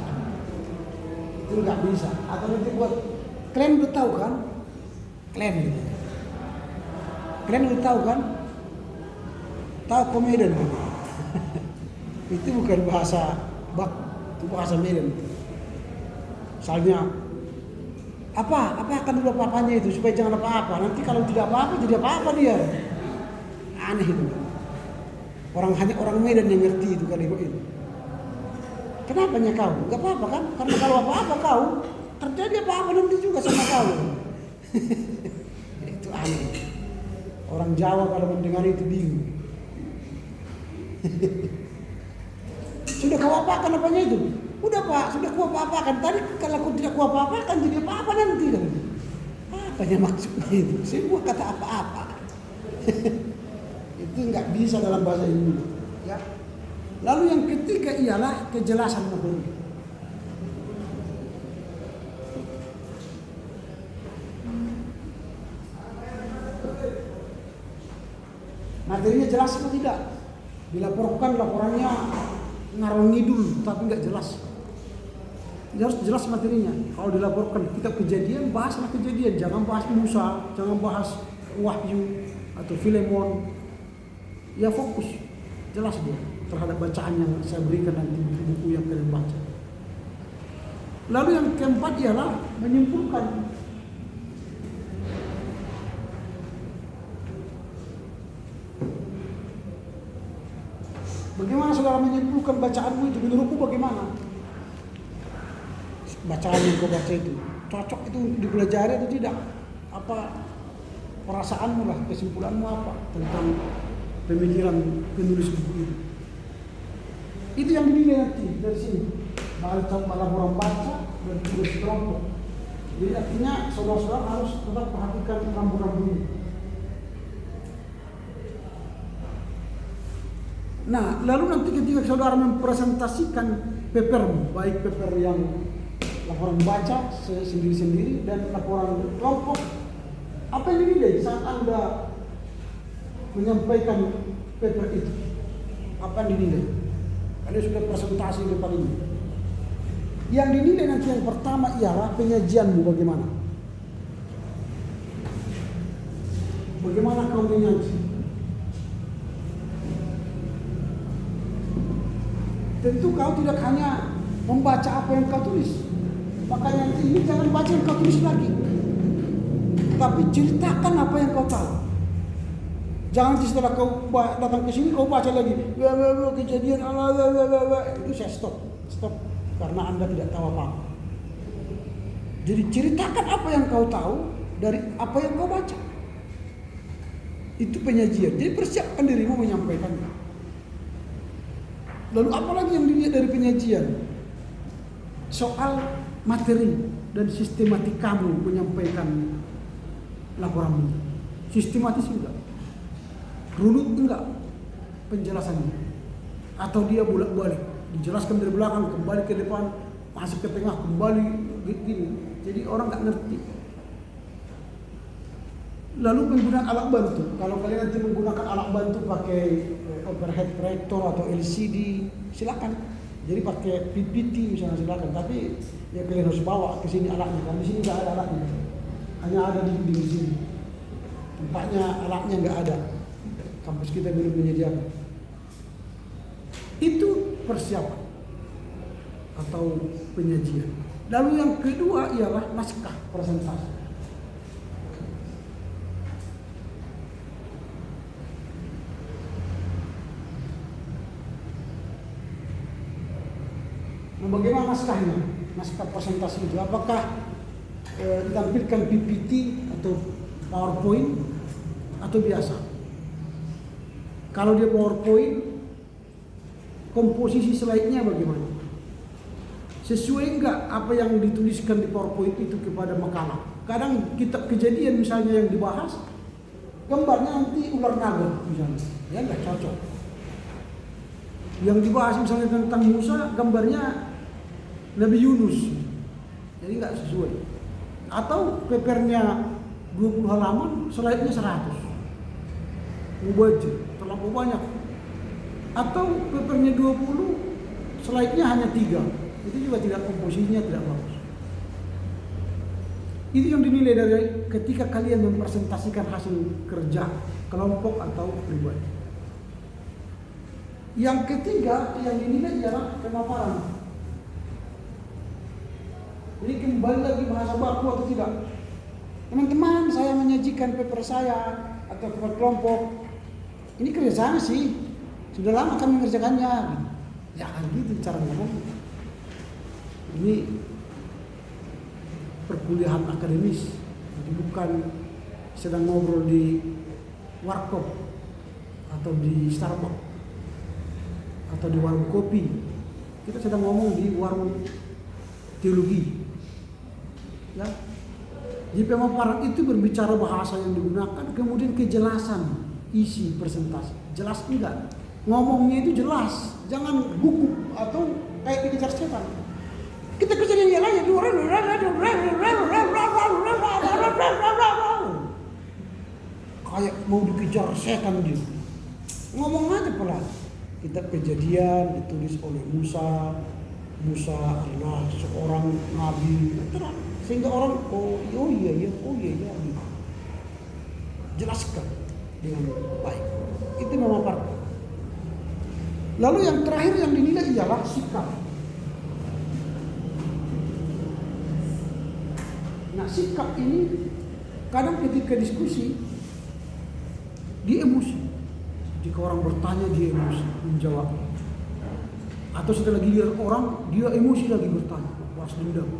A: Itu nggak bisa. Atau nanti buat kalian udah tahu kan? Kalian udah tahu kan? Tahu komedian kan? Itu bukan bahasa bak, itu bahasa Medan. Misalnya Apa akan dulu apa-apanya itu supaya jangan apa-apa. Nanti kalau tidak apa-apa jadi apa-apa dia. Aneh itu. Hanya orang Medan yang ngerti itu kalimat itu. Kenapanya kau? Gak apa-apa kan? Karena kalau apa-apa kau terjadi apa-apa nanti juga sama kau. Itu aneh. Orang Jawa kalau mendengar itu bingung. Sudah kau apakan apanya itu? Udah Pak, sudah ku apa-apakan. Tadi kalau aku tidak ku apa-apakan jadi apa-apa nanti kan? Apanya maksudnya itu? Semua kata apa-apa. Itu nggak bisa dalam bahasa Indonesia. Ya. Lalu yang ketiga ialah kejelasan materi. Materinya jelas atau tidak? Dilaporkan laporannya ngarang ngidul tapi nggak jelas. Dia harus jelas materinya. Kalau dilaporkan kita kejadian, bahaslah kejadian. Jangan bahas Musa, jangan bahas Wahyu atau Filemon. Ya fokus, jelas dia terhadap bacaan yang saya berikan nanti buku yang kalian baca. Lalu yang keempat ialah menyimpulkan. Bagaimana saudara menyimpulkan bacaanmu itu? Menurutku bagaimana? Bacaan yang kau baca itu cocok itu dipelajari atau tidak? Apa perasaanmu lah, kesimpulanmu apa tentang pemikiran penulis buku itu? Itu yang dinilai nanti dari sini. Malah orang baca dan tulis kelompok. Jadi artinya saudara-saudara harus tetap perhatikan rambu-rambu ini. Nah, lalu nanti ketika saudara mempresentasikan papermu, baik paper yang laporan baca sendiri-sendiri dan laporan kelompok, apa yang dinilai saat Anda menyampaikan paper itu? Apa yang dinilai? Anda sudah presentasi di depan ini. Yang dinilai nanti yang pertama ialah penyajianmu bagaimana? Bagaimana kau menyaji? Tentu kau tidak hanya membaca apa yang kau tulis. Makanya nanti ini jangan baca yang kau tulis lagi. Tapi ceritakan apa yang kau tahu. Jangan setelah kau datang ke sini kau baca lagi. Kejadian itu saya stop. Karena Anda tidak tahu apa-apa. Jadi ceritakan apa yang kau tahu dari apa yang kau baca. Itu penyajian. Jadi persiapkan dirimu menyampaikannya. Lalu apalagi yang dilihat dari penyajian? Soal materi dan sistematikamu menyampaikan laporanmu. Sistematis enggak? Runut enggak penjelasannya? Atau dia bolak-balik? Dijelaskan dari belakang, kembali ke depan, masuk ke tengah, kembali gini. Jadi orang enggak ngerti. Lalu penggunaan alat bantu. Kalau kalian nanti menggunakan alat bantu pakai overhead projector atau LCD, silakan. Jadi pakai PPT misalnya silakan. Tapi ya kalian harus bawa ke sini alatnya. Karena di sini nggak ada alatnya. Hanya ada di sini. Tempatnya alatnya nggak ada. Kampus kita belum menyediakan. Itu persiapan atau penyajian. Lalu yang kedua ialah naskah presentasi. Bagaimana naskahnya? Naskah presentasi itu apakah ditampilkan PPT atau PowerPoint atau biasa? Kalau dia PowerPoint, komposisi slide-nya bagaimana? Sesuai enggak apa yang dituliskan di PowerPoint itu kepada makalah? Kadang kitab kejadian misalnya yang dibahas, gambarnya nanti ular naga misalnya, ya enggak cocok. Yang dibahas misalnya tentang Musa, gambarnya Nabi Yunus, jadi nggak sesuai. Atau papernya 20 halaman, slide-nya 100, mubajir, terlalu banyak. Atau papernya 20, slide-nya hanya 3, itu juga tidak, komposisinya tidak bagus. Itu yang dinilai dari ketika kalian mempresentasikan hasil kerja kelompok atau pribadi. Yang ketiga yang dinilai ialah pemaparan. Jadi kembali lagi bahasa baku atau tidak? Teman-teman, saya menyajikan paper saya atau paper kelompok. Ini kerjasama sih. Sudah lama kami mengerjakannya. Ya kan gitu cara ngomong. Ini perkuliahan akademis. Jadi bukan sedang ngobrol di warkop atau di Starbucks atau di warung kopi. Kita sedang ngomong di warung teologi. Ya. Di pemaparan itu berbicara bahasa yang digunakan, kemudian kejelasan isi presentasi. Jelas enggak? Ngomongnya itu jelas, jangan gugup atau kayak dikejar setan. Kita kerja yang lain kayak mau dikejar setan dia. Ngomong aja pelan. Kitab Kejadian ditulis oleh Musa adalah seorang nabi, terang. Sehingga orang oh iya. Jelaskan dengan baik. Itu memaparkan. Lalu yang terakhir yang dinilai ialah sikap. Nah, sikap ini kadang ketika diskusi dia emosi. Jika orang bertanya dia emosi menjawab. Atau setelah giliran orang dia emosi lagi bertanya, balas dendam.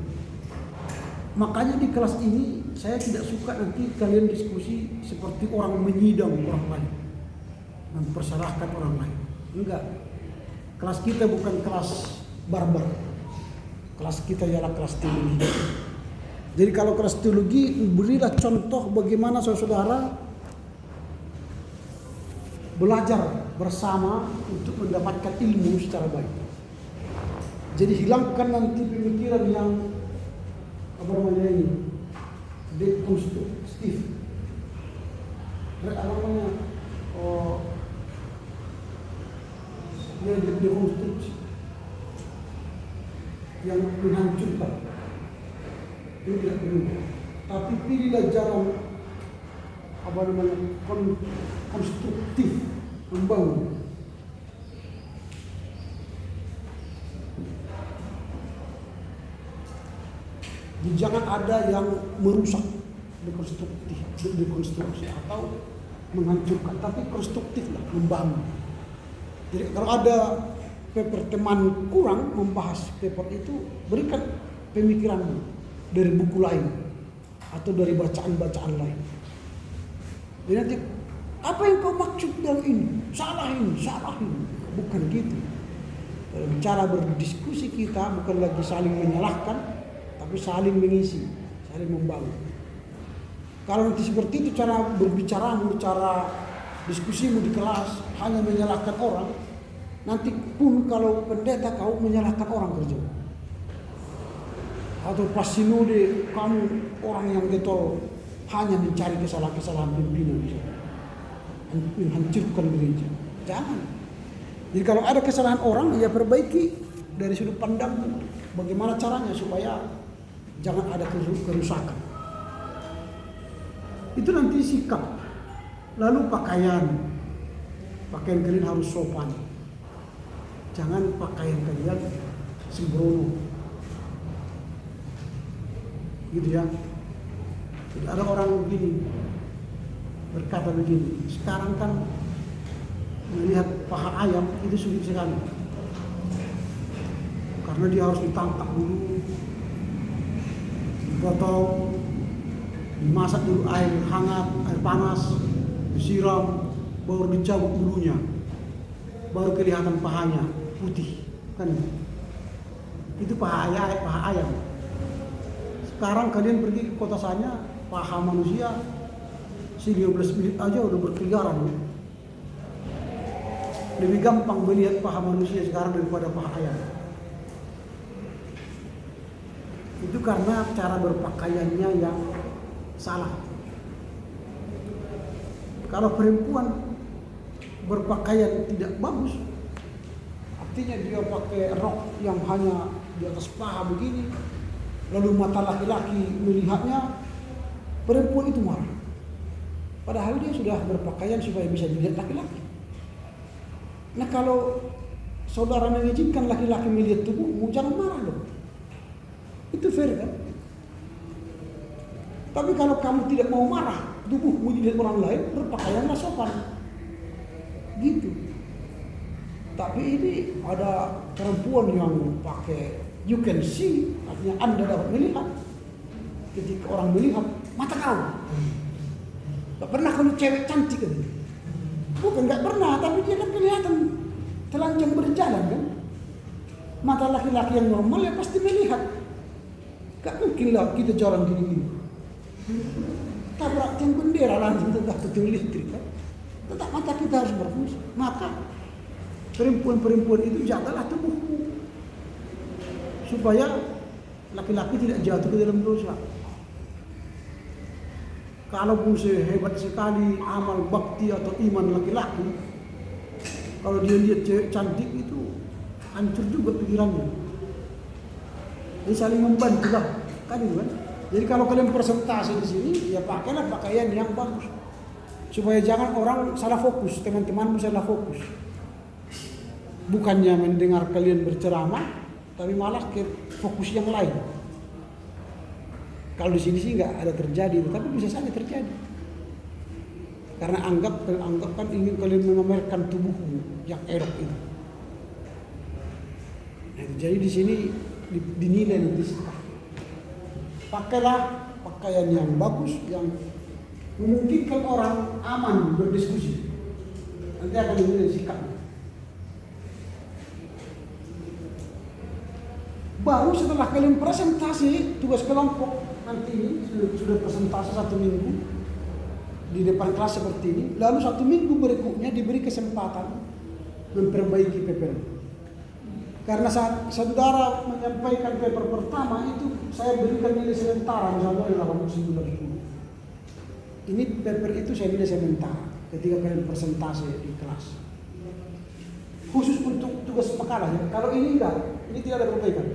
A: Makanya di kelas ini saya tidak suka nanti kalian diskusi seperti orang menyidang orang lain, mempersalahkan orang lain. Enggak. Kelas kita bukan kelas barbar. Kelas kita ialah kelas teologi. Jadi kalau kelas teologi, berilah contoh bagaimana saudara belajar bersama untuk mendapatkan ilmu secara baik. Jadi hilangkan nanti pemikiran yang apa namanya ini, dekonstruktif. Apa namanya? Yang dekonstruksi, yang menghancurkan. Ini tidak perlu. Tapi pilihlah jalan apa namanya konstruktif, membangun. Jangan ada yang merusak, dekonstruksi atau menghancurkan, tapi konstruktiflah, membangun. Jadi kalau ada paper teman kurang membahas paper itu, berikan pemikiranmu dari buku lain atau dari bacaan-bacaan lain. Jadi nanti apa yang kau maksud dengan ini? Salahin. Bukan gitu. Cara berdiskusi kita bukan lagi saling menyalahkan, tapi saling mengisi, saling membangun. Kalau nanti seperti itu cara berbicaramu, cara diskusimu di kelas hanya menyalahkan orang, nanti pun kalau pendeta kau menyalahkan orang kerja. Atau pas sinode kamu orang yang getol hanya mencari kesalahan-kesalahan pimpinan, menghancurkan gereja. Jangan. Jadi kalau ada kesalahan orang, ya perbaiki dari sudut pandang bagaimana caranya supaya jangan ada kerusakan. Itu nanti sikap. Lalu pakaian kalian harus sopan. Jangan pakaian kalian sembrono. Gitu ya. Jadi ada orang begini berkata begini, sekarang kan melihat paha ayam itu sulit sekali, karena dia harus ditangkap dulu, dipotong, dimasak dulu air hangat, air panas, disiram, baru dicabut bulunya, baru kelihatan pahanya putih, kan? Itu paha ayam. Sekarang kalian pergi ke kota sana, paha manusia 15 menit aja udah berkeliaran. Lebih gampang melihat paha manusia sekarang daripada paha ayam. Itu karena cara berpakaiannya yang salah. Kalau perempuan berpakaian tidak bagus, artinya dia pakai rok yang hanya di atas paha begini, lalu mata laki-laki melihatnya, perempuan itu marah. Padahal dia sudah berpakaian supaya bisa dilihat laki-laki. Nah kalau saudara mengizinkan laki-laki melihat tubuhmu, jangan marah dong. Itu fair kan? Tapi kalau kamu tidak mau marah, tubuhmu dilihat orang lain, berpakaianlah sopan. Gitu. Tapi ini ada perempuan yang pakai you can see, artinya Anda dapat melihat. Ketika orang melihat, mata kau. Gak pernah kalau cewek cantik kan? Bukan gak pernah, tapi dia kan kelihatan telanjang berjalan kan? Mata laki-laki yang normal ya pasti melihat. Gak mungkin lah kita jalan gini-gini. Tabrak tiang bendera langsung tetap betul listrik kan? Tetap mata kita harus berfungsi. Maka perempuan-perempuan itu jagalah tubuhmu supaya laki-laki tidak jatuh ke dalam dosa. Kalaupun sehebat sekali amal bakti atau iman laki-laki, kalau dia lihat cewek cantik itu hancur juga pikirannya. Jadi saling membantu lah, kan itu kan. Jadi kalau kalian presentasi di sini, ya pakailah pakaian yang bagus supaya jangan orang salah fokus, teman-temanmu salah fokus. Bukannya mendengar kalian berceramah, tapi malah ke fokus yang lain. Kalau di sini sih nggak ada terjadi, tapi bisa saja terjadi. Karena anggapkan ingin kalian memamerkan tubuhmu yang elok itu. Nah, jadi di sini dinilai nanti. Pakailah pakaian yang bagus, yang memungkinkan orang aman berdiskusi. Nanti akan dinilai sikapnya. Baru setelah kalian presentasi tugas kelompok nanti ini sudah presentasi 1 minggu di depan kelas seperti ini, lalu 1 minggu berikutnya diberi kesempatan memperbaiki paper. Karena saat saudara menyampaikan paper pertama itu saya berikan nilai sementara misalnya 8/10. Ini paper itu saya nilai sementara ketika kalian presentasi di kelas. Khusus untuk tugas makalah ya. Kalau ini enggak, ini tidak ada perbaikan.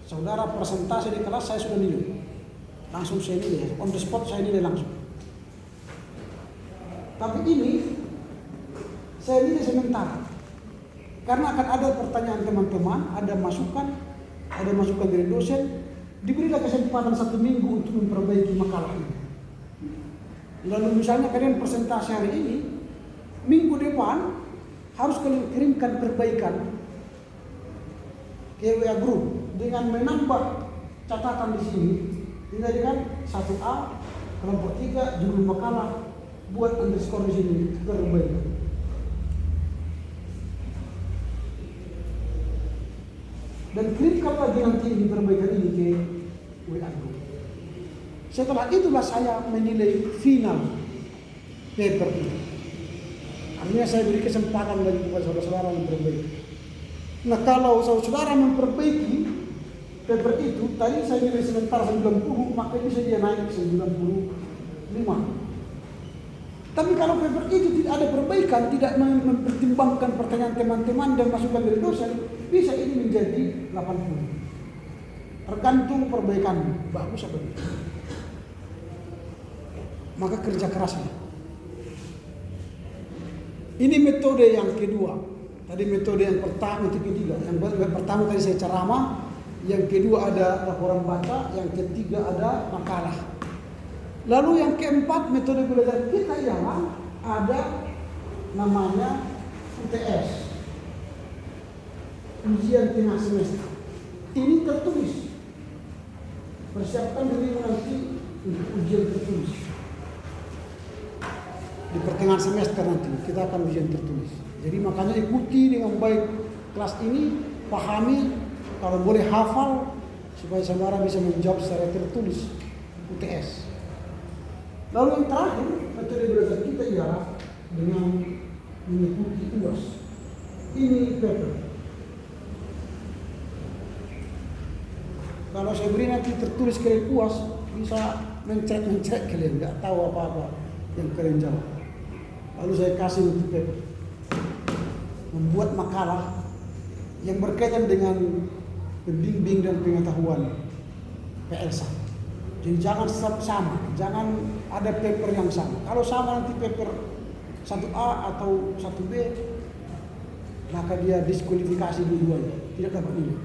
A: Saudara presentasi di kelas saya sudah nilai. Langsung saya nilai, on the spot saya nilai langsung. Tapi ini saya nilai sementara. Karena akan ada pertanyaan teman-teman, ada masukan dari dosen, diberilah kesempatan 1 minggu untuk memperbaiki makalah ini. Lalu misalnya kalian presentasi hari ini, minggu depan harus kalian kirimkan perbaikan ke WA group dengan menambah catatan di sini. Tinggal dengan 1A, kelompok 3, judul makalah, buat underscore di sini, perbaikan. Dan kirimkan lagi nanti ini perbaikan ini ke WA group. Setelah itulah saya menilai final paper ini. Artinya saya beri kesempatan lagi kepada saudara-saudara memperbaiki. Nah kalau saudara memperbaiki paper itu, tadi saya nilai sementara 90, maka bisa dia naik 95. Tapi kalau paper itu tidak ada perbaikan, tidak mempertimbangkan pertanyaan teman-teman dan masukan dari dosen, bisa ini menjadi 80. Tergantung perbaikan, bagus apa tidak. Maka kerja kerasnya. Ini metode yang kedua. Tadi metode yang pertama, itu ketiga. Yang pertama tadi saya ceramah, yang kedua ada laporan baca, yang ketiga ada makalah. Lalu yang keempat metode belajar kita ialah ada namanya UTS, ujian tengah semester. Ini tertulis. Persiapkan diri nanti untuk ujian tertulis. Di pertengahan semester nanti kita akan ujian tertulis. Jadi makanya ikuti dengan baik kelas ini, pahami, kalau boleh hafal supaya saudara bisa menjawab secara tertulis UTS. Lalu yang terakhir metode belajar kita ialah dengan mengikuti UAS. Ini paper. Kalau saya beri nanti tertulis kalian UAS, bisa mencret kalian, nggak tahu apa-apa yang kalian jawab. Lalu saya kasih untuk paper. Membuat makalah yang berkaitan dengan pembimbing dan pengetahuan PLSA. Jadi jangan sama, jangan ada paper yang sama. Kalau sama nanti paper 1A atau 1B, maka dia diskualifikasi dua-duanya, tidak dapat nilai.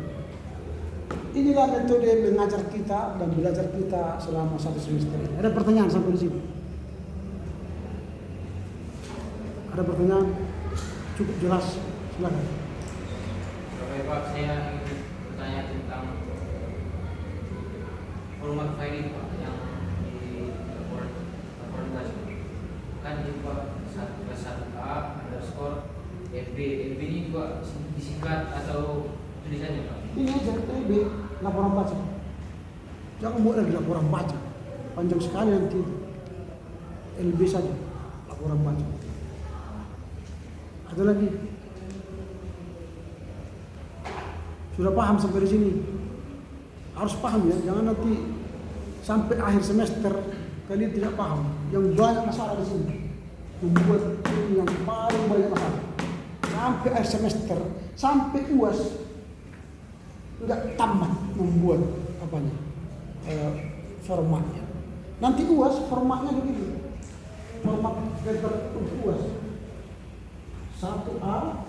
A: inilah metode mengajar kita dan belajar kita selama 1 semester ini. Ada pertanyaan sampai di sini? Ada pertanyaan? Cukup jelas? Silakan.
B: Bapak Pak, saya ingin bertanya tentang format filing Pak yang di laporan kan di Pak 1A underscore FB ini Pak disingkat atau tulisannya Pak?
A: Ini aja LB, laporan baca. Jangan buat lagi laporan baca. Panjang sekali nanti itu. LB saja, laporan baca. Ada lagi? Sudah paham sampai di sini? Harus paham ya, jangan nanti sampai akhir semester kalian tidak paham. Yang banyak masalah di sini, membuat ini yang paling banyak masalah. Sampai akhir semester, sampai UAS nggak tamat membuat apanya formatnya. Nanti UAS formatnya begini, format paper untuk UAS 1A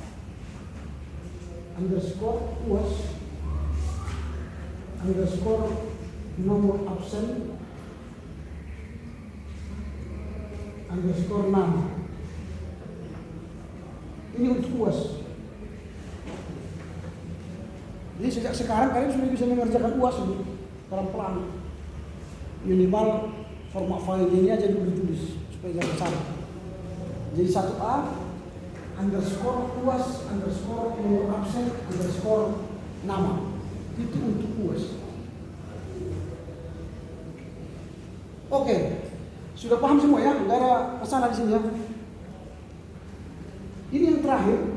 A: underscore UAS underscore nomor absen underscore nama. Ini untuk UAS. Jadi sejak sekarang kalian sudah bisa mengerjakan UAS ini pelan-pelan. Minimal format file ini aja dulu ditulis supaya jangan salah. Jadi 1A underscore UAS underscore nomor absen underscore nama. Itu untuk UAS. Oke, sudah paham semua ya? Nggak ada masalah di sini ya? Ini yang terakhir.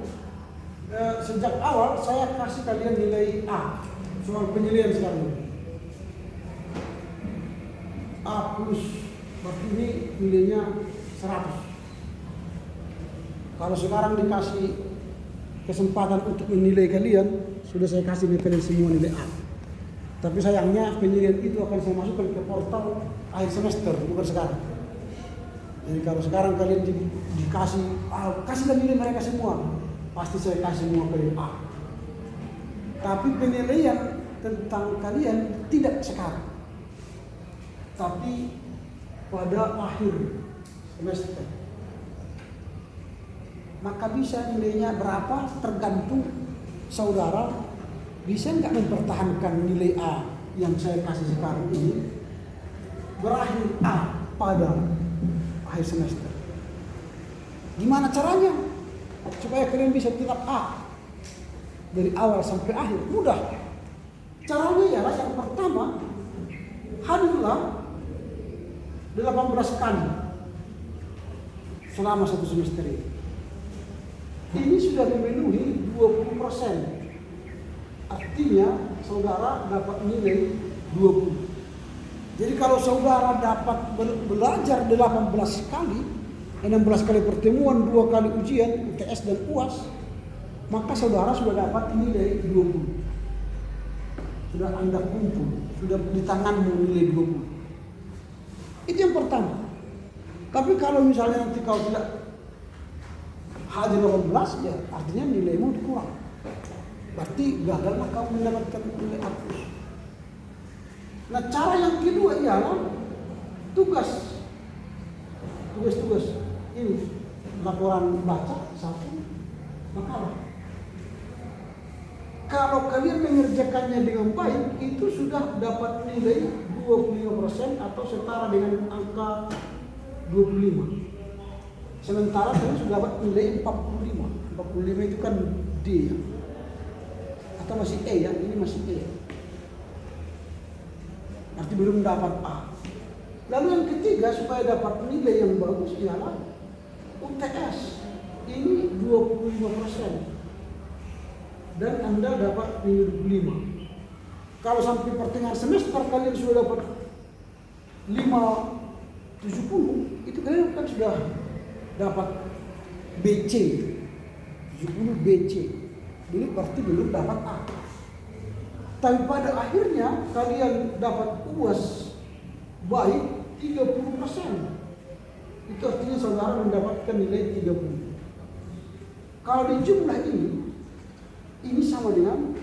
A: Sejak awal saya kasih kalian nilai A soal penilaian sekarang. A plus, berarti ini nilainya 100. Kalau sekarang dikasih kesempatan untuk menilai kalian, sudah saya kasih kalian semua nilai A. Tapi sayangnya penilaian itu akan saya masukkan ke portal akhir semester, bukan sekarang. Jadi kalau sekarang kalian dikasih, kasihlah nilai mereka semua. Pasti saya kasih semua kalian A. Tapi penilaian tentang kalian tidak sekarang, tapi pada akhir semester. Maka bisa nilainya berapa tergantung saudara bisa nggak mempertahankan nilai A yang saya kasih sekarang ini berakhir A pada akhir semester. Gimana caranya? Supaya kalian bisa tetap A dari awal sampai akhir. Mudah. Caranya ialah yang pertama, hadirlah 18 kali selama 1 semester ini. Ini sudah memenuhi 20%. Artinya saudara dapat nilai 20. Jadi kalau saudara dapat belajar 18 kali, 16 kali pertemuan, 2 kali ujian, UTS dan UAS, maka saudara sudah dapat nilai 20. Sudah Anda kumpul, sudah di tanganmu nilai 20. Itu yang pertama. Tapi kalau misalnya nanti kau tidak hadir 18, ya artinya nilaimu dikurang. Berarti gagallah kau mendapatkan nilai A+. Nah, cara yang kedua ialah tugas. Ini laporan baca 1, makalah. Kalau kalian mengerjakannya dengan baik, itu sudah dapat nilai 25% atau setara dengan angka 25. Sementara kalian sudah dapat nilai 45. 45 itu kan D ya. Atau masih E ya, ini masih E. Arti belum dapat A. Lalu yang ketiga supaya dapat nilai yang bagus ialah UTS. Ini 25%. Dan Anda dapat nilai 25. Kalau sampai pertengahan semester kalian sudah dapat 570, itu kalian kan sudah dapat BC. 70 BC. Ini berarti belum dapat A. Tapi pada akhirnya kalian dapat UAS baik 30%. Itu artinya saudara mendapatkan nilai 30. Kalau di jumlah ini sama dengan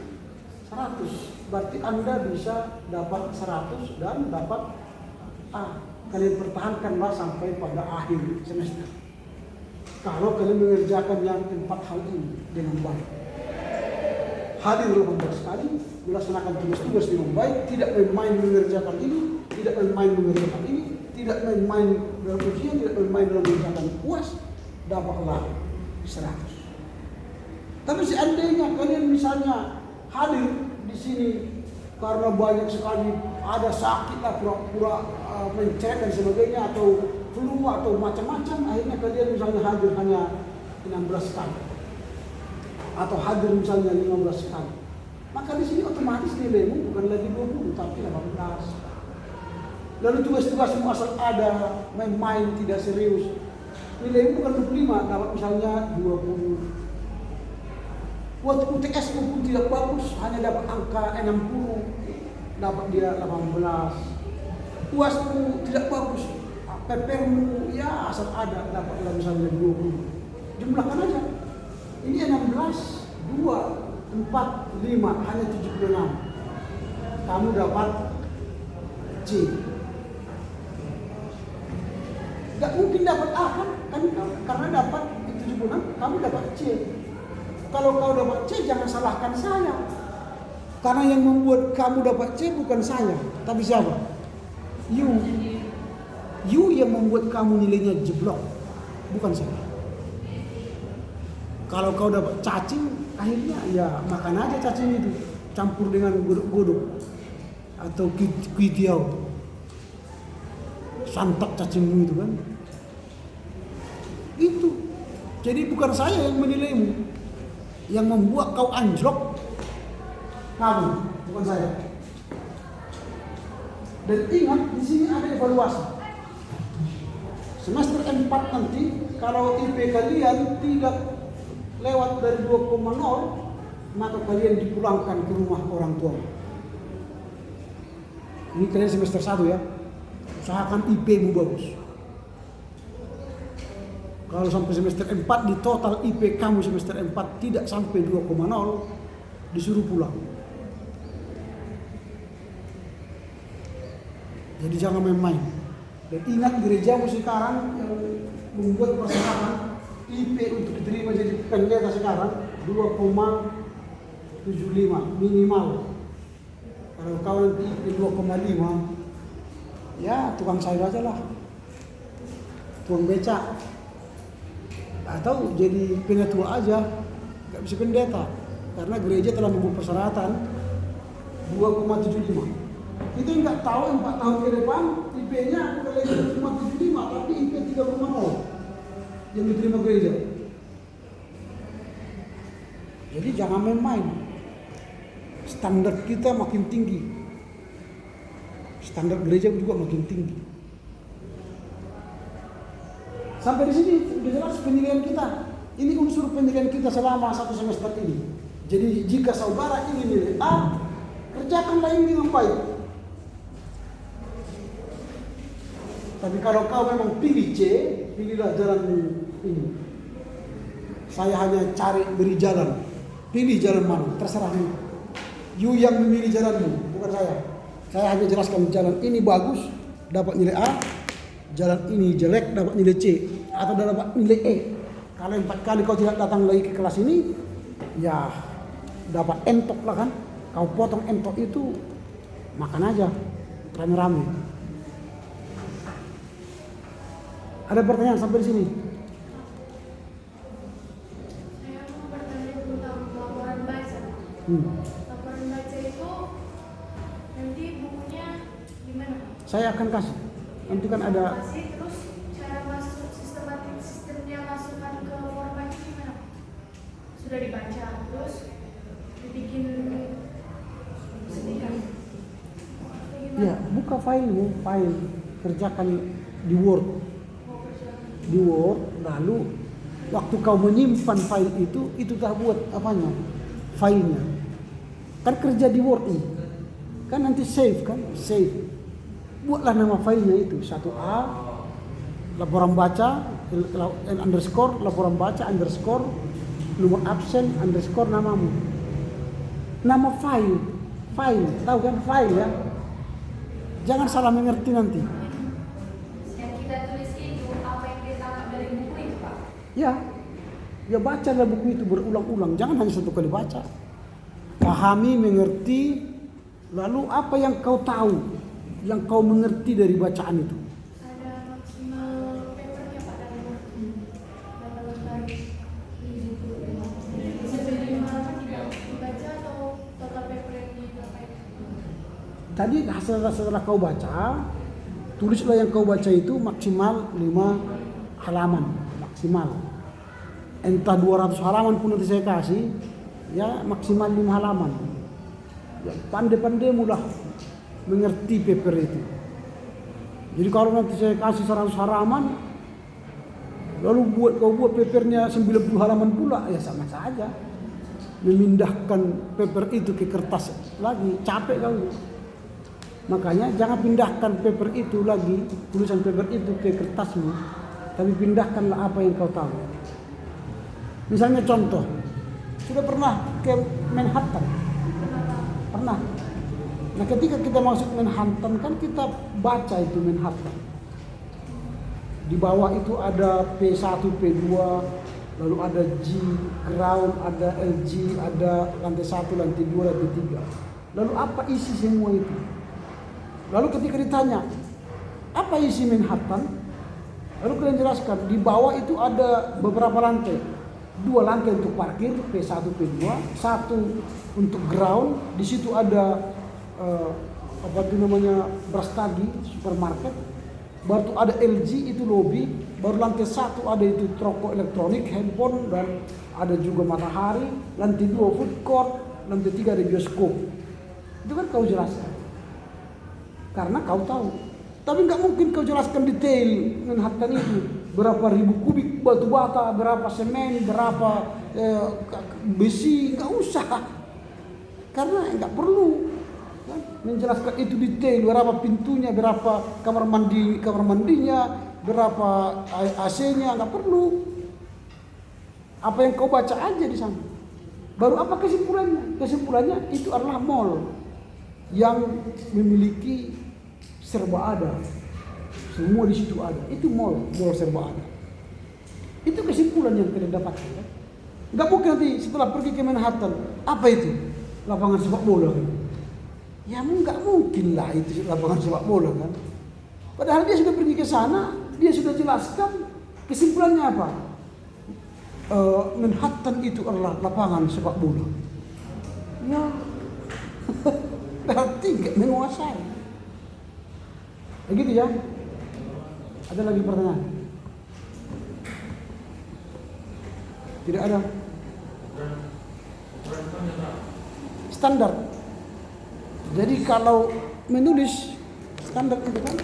A: 100. berarti Anda bisa dapat 100 dan dapat A. Kalian pertahankanlah sampai pada akhir semester. Kalau kalian mengerjakan yang 4 hal ini dengan baik. Hadir 18 kali, melaksanakan tugas-tugas dengan baik, tidak main-main mengerjakan ini, tidak main-main mengerjakan ini, tidak main-main dalam ujian, tidak main-main dalam mengerjakan puas, dapatlah 100. Tapi seandainya kalian misalnya hadir di sini karena banyak sekali ada sakit lah, pura-pura mencret dan sebagainya, atau flu atau macam-macam, akhirnya kalian misalnya hadir hanya 16 kali atau hadir misalnya 15 kali, maka di sini otomatis nilaimu bukan lagi 20 tapi 18. Lalu tugas-tugasmu asal ada, main-main tidak serius, nilaimu bukan 25, dapat misalnya 20. Waktu UTS pun tidak bagus, hanya dapat angka 60, dapat dia 18. UASmu tidak bagus, PPRmu ya asal ada, dapat misalnya 20. Jumlahkan aja. Ini 16, 2, 4, 5, hanya 76. Kamu dapat C. Gak mungkin dapat A kan? Karena dapat 76, kamu dapat C. Kalau kau dapat C, jangan salahkan saya. Karena yang membuat kamu dapat C bukan saya, tapi siapa? You. You yang membuat kamu nilainya jeblok, bukan saya. Kalau kau dapat cacing, akhirnya ya makan aja cacing itu, campur dengan godok-godok atau kuitiau, santap cacingmu itu kan. Itu. Jadi bukan saya yang menilaimu, yang membuat kau anjlok kamu, bukan saya. Dan ingat, di sini ada evaluasi. Semester 4 nanti, kalau IP kalian tidak lewat dari 2,0, maka kalian dipulangkan ke rumah orang tua. Ini kalian semester 1 ya. Usahakan IP-mu bagus. Kalau sampai semester 4 di total IP kamu semester 4 tidak sampai 2,0, disuruh pulang. Jadi jangan main-main. Dan ingat, gerejamu sekarang yang membuat persyaratan IP untuk diterima jadi pendeta sekarang 2,75 minimal. Kalau kau nanti IP 2,5, ya tukang sayur aja lah, tukang becak, atau jadi penatua aja, nggak bisa pendeta, karena gereja telah membuat persyaratan 2,75. Itu nggak tahu 4 tahun ke depan IP-nya bukan lagi 2,75 tapi IP 3,0 yang diterima gereja. Jadi jangan main-main. Standar kita makin tinggi, standar gereja juga makin tinggi. Sampai di sini sudah jelas penilaian kita. Ini unsur penilaian kita selama 1 semester ini. Jadi jika saudara ingin nilai A, kerjakanlah ini dengan baik. Tapi kalau kau memang pilih C, pilihlah jalan ini. Saya hanya cari beri jalan. Pilih jalan mana, terserah you. You yang memilih jalanmu, bukan saya. Saya hanya jelaskan jalan ini bagus, dapat nilai A. Jalan ini jelek, dapat nilai C. Atau dapat nilai E. Kalau 4 kali kau tidak datang lagi ke kelas ini, ya dapat entok lah kan. Kau potong entok itu, makan aja rame-rame. Ada pertanyaan sampai di sini?
J: Saya mau bertanya tentang laporan baca. Laporan baca itu nanti bukunya gimana?
A: Saya akan kasih. Nanti kan ada.
J: Kasih, terus cara masuk sistemnya masukkan ke format gimana? Sudah dibaca, terus dibikin sedikit.
A: Ya, buka filenya, file, kerjakan di Word. Di Word, lalu waktu kau menyimpan file itu tak buat apanya, filenya. Kan kerja di Word ini, kan nanti save kan, save. Buatlah nama filenya itu 1A, laporan baca, underscore, laporan baca, underscore, nomor absen, underscore namamu. Nama file File, tahu kan file ya? Jangan salah mengerti nanti.
E: Yang kita tulis itu apa yang kita tangkap dari buku itu, Pak?
A: Ya bacalah buku itu berulang-ulang, jangan hanya satu kali baca. Pahami, mengerti, lalu apa yang kau tahu, yang kau mengerti dari bacaan itu.
J: Ada maksimal papernya Pak dari waktu 18 hari. Bisa jadi 5 halaman tidak dibaca atau total paper yang diberapa itu?
A: Tadi setelah kau baca, tulislah yang kau baca itu maksimal 5 halaman, maksimal. Entah 200 halaman pun nanti saya kasih, ya maksimal 5 halaman. Ya, pandai-pandai mudah mengerti paper itu. Jadi kalau nanti saya kasih 100 halaman, lalu kau buat papernya 90 halaman pula, ya sama saja. Memindahkan paper itu ke kertas lagi, capek kau. Makanya jangan pindahkan paper itu lagi, tulisan paper itu ke kertasmu, tapi pindahkanlah apa yang kau tahu. Misalnya contoh, sudah pernah ke Manhattan? Pernah. Nah ketika kita masuk Manhattan kan kita baca itu Manhattan. Di bawah itu ada P1, P2, lalu ada G, ground, ada LG, ada lantai 1, lantai 2, lantai 3. Lalu apa isi semua itu? Lalu ketika ditanya, apa isi Manhattan? Lalu kalian jelaskan, di bawah itu ada beberapa lantai. 2 lantai untuk parkir, P1, P2, 1 untuk ground. Di situ ada apa itu namanya, Brastagi, supermarket. Baru ada LG itu lobby. Baru lantai 1 ada itu toko elektronik, handphone, dan ada juga matahari. Lantai 2 food court, lantai 3 ada bioskop. Itu kan kau jelaskan, karena kau tahu. Tapi nggak mungkin kau jelaskan detail Manhattan itu. Berapa ribu kubik batu bata, berapa semen, berapa besi, nggak usah. Karena nggak perlu kan? Menjelaskan itu detail, berapa pintunya, berapa kamar mandinya, berapa AC-nya, nggak perlu. Apa yang kau baca aja di sana. Baru apa kesimpulannya? Kesimpulannya itu adalah mall yang memiliki serba ada. Semua di situ ada. Itu mall serba ada. Itu kesimpulan yang kita dapatkan. Kan? Nggak mungkin nanti setelah pergi ke Manhattan, apa itu? Lapangan sepak bola kan? Ya nggak mungkin lah itu lapangan sepak bola kan? Padahal dia sudah pergi ke sana, dia sudah jelaskan kesimpulannya apa? Manhattan itu adalah lapangan sepak bola. Ya, berarti nggak menguasai. Begitu ya? Ada lagi pertanyaan? Tidak ada. Standar. Jadi kalau menulis standar itu kan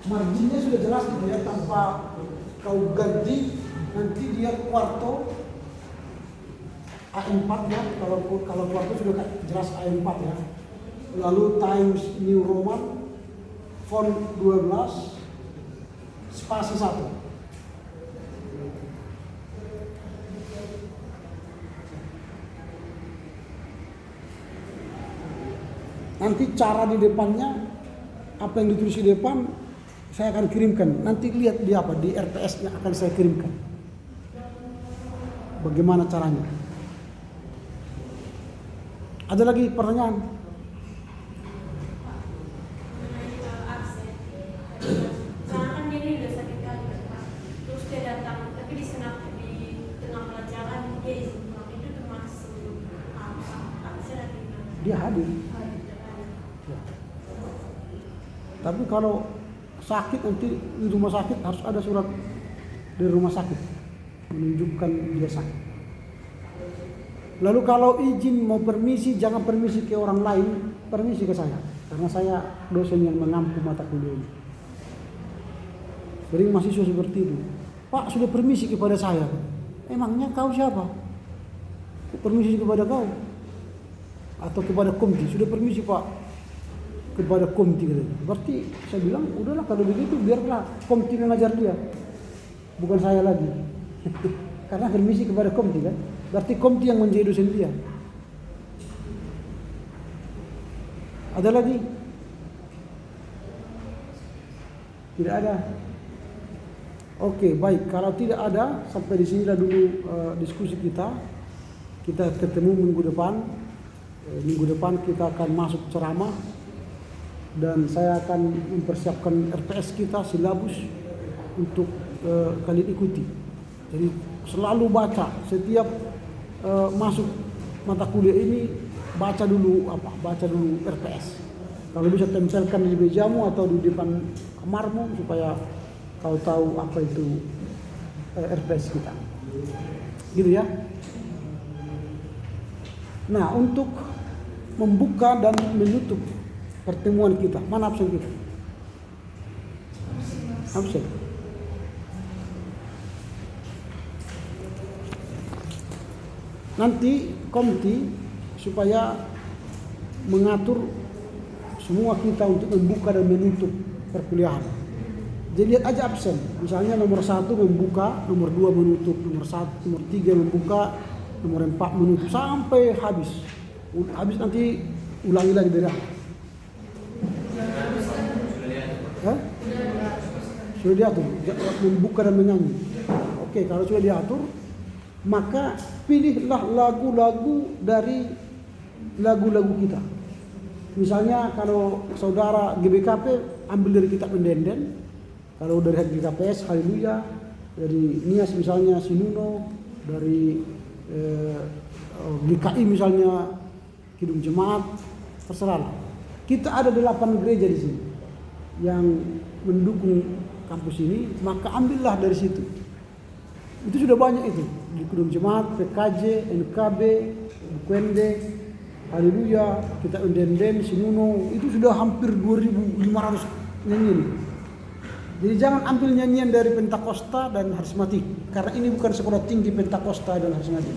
A: marginnya sudah jelas gitu ya, tanpa kau ganti nanti dia kuarto A4 ya, kalau kuarto sudah jelas A4 ya. Lalu Times New Roman font 12 spasi 1. Nanti cara di depannya, apa yang ditulis di depan saya akan kirimkan. Nanti lihat di apa, di RTS-nya akan saya kirimkan. Bagaimana caranya? Ada lagi pertanyaan?
D: Sekarang kan dia ini udah sakit kali Pak. Terus dia datang, tapi di tengah pelajaran dia izin pulang. Itu termasuk absen atau gimana?
A: Dia hadir. Ya. Tapi kalau sakit nanti di rumah sakit harus ada surat dari rumah sakit menunjukkan dia sakit. Lalu kalau izin mau permisi, jangan permisi ke orang lain, permisi ke saya, karena saya dosen yang mengampu mata kuliah ini. Sering mahasiswa seperti itu, Pak sudah permisi kepada saya. Emangnya kau siapa? Permisi kepada kau atau kepada komti? Sudah permisi Pak kepada komti. Berarti saya bilang udahlah kalau begitu biarlah komti mengajar dia, bukan saya lagi. Karena permisi kepada komti kan, berarti komti yang menjadi dosen dia. Ada lagi? Tidak ada. Oke, baik. Kalau tidak ada, sampai di sinilah dulu diskusi kita. Kita ketemu minggu depan. Minggu depan kita akan masuk ceramah dan saya akan mempersiapkan RPS kita, silabus untuk kalian ikuti. Jadi selalu baca setiap masuk mata kuliah ini, baca dulu RPS. Kalau bisa tempelkan di mejamu atau di depan kamarmu supaya kau tahu apa itu RPS kita. Gitu ya. Nah, untuk membuka dan menutup pertemuan kita, mana absen kita? Absen. Nanti komite supaya mengatur semua kita untuk membuka dan menutup perkuliahan. Jadi lihat aja absen. Misalnya nomor 1 membuka, nomor 2 menutup, nomor 3 membuka, nomor 4 menutup sampai habis. Habis nanti ulangi lagi dari awal. Sudah diatur, membuka dan menyanyi. Oke, kalau sudah diatur, maka pilihlah lagu-lagu dari lagu-lagu kita. Misalnya kalau saudara GBKP ambil dari kitab Mendenden, kalau dari GKPS Haleluya, dari Nias misalnya Sinuno, dari GKI misalnya Kidung Jemaat, terserah. Kita ada 8 gereja di sini yang mendukung kampus ini, maka ambillah dari situ. Itu sudah banyak itu. Di Kidung Jemaat, PKJ, NKB, Bukwende, Haleluya, kita Mendenden, Sinuno, itu sudah hampir 2.500 nyanyian. Jadi jangan ambil nyanyian dari Pentakosta dan Harismatik, karena ini bukan sekolah tinggi Pentakosta dan Harismatik.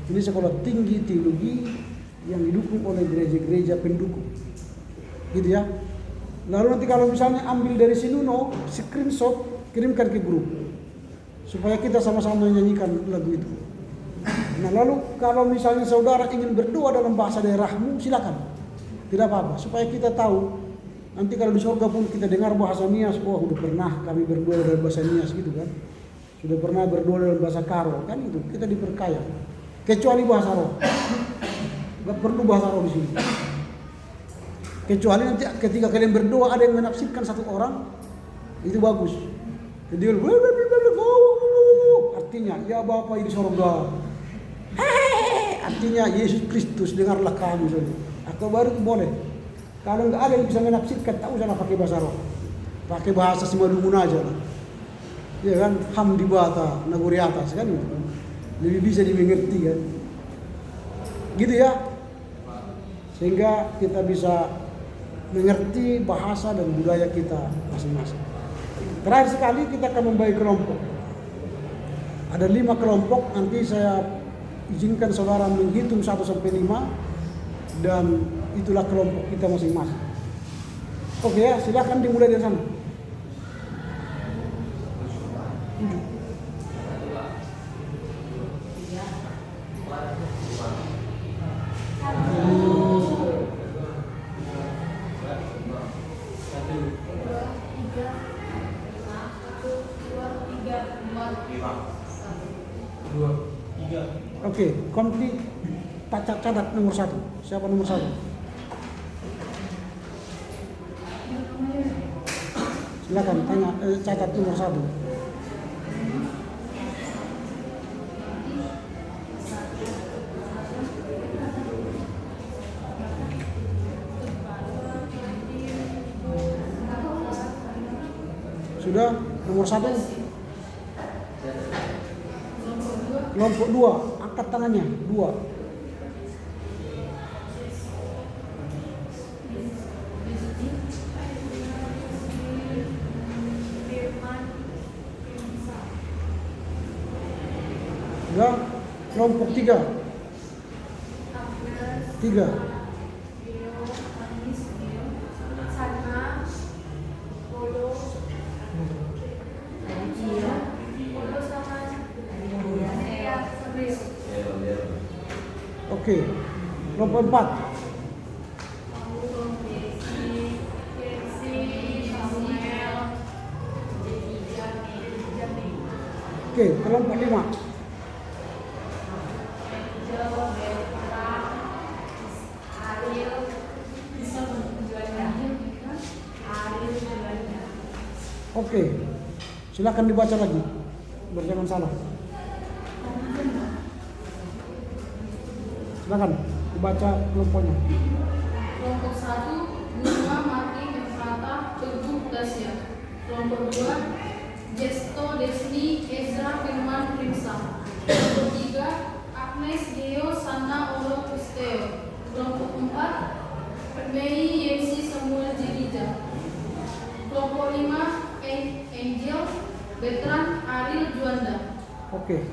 A: Ini sekolah tinggi teologi yang didukung oleh gereja-gereja pendukung. Gitu ya. Lalu nanti kalau misalnya ambil dari Sinuno, screenshot, kirimkan ke grup. Supaya kita sama-sama menyanyikan lagu itu. Nah lalu kalau misalnya saudara ingin berdoa dalam bahasa daerahmu, silakan. Tidak apa-apa, supaya kita tahu. Nanti kalau di surga pun kita dengar bahasa Nias, oh udah pernah kami berdoa dalam bahasa Nias gitu kan. Sudah pernah berdoa dalam bahasa Karo, kan itu, kita diperkaya. Kecuali bahasa roh. Gak perlu bahasa roh di sini. Kecuali nanti ketika kalian berdoa ada yang menafsirkan satu orang, itu bagus. Jadi artinya ya Bapa di surga. Artinya Yesus Kristus dengarlah kami saja. Atau baru boleh. Kalau nggak ada yang bisa menafsirkan, tak usah pakai bahasa roh. Pakai bahasa Simalungun aja lah. Ya kan, Hamdibata, Naguri atas kan. Lebih bisa dimengerti kan. Gitu ya. Sehingga kita bisa mengerti bahasa dan budaya kita masing-masing. Terakhir sekali kita akan membagi kelompok. Ada 5 kelompok, nanti saya izinkan saudara menghitung 1 sampai 5 dan itulah kelompok kita masing-masing. Oke ya, silakan dimulai dari sana. Oke, komite catat nomor 1. Siapa nomor 1? Silakan tanya, catat nomor 1. Sudah, nomor 1. Kelompok 2, angkat tangannya, 2. Sudah, kelompok 3. 3. Oke, kelompok 4. Oke, kelompok 5. Oke, silakan dibaca lagi. Jangan salah. Silakan dibaca kelompoknya.
J: Kelompok 1, Bunga Marti Efrata Teguh Dasya. Kelompok 2, Jesto Desni Ezra Firman Primsa. Kelompok 3, Agnes Deo Sana Olo Kristeo. Kelompok 4, Mei Yemsi Samuel Jirija. Kelompok 5, Angel Betran Ariel Juanda.
A: Oke,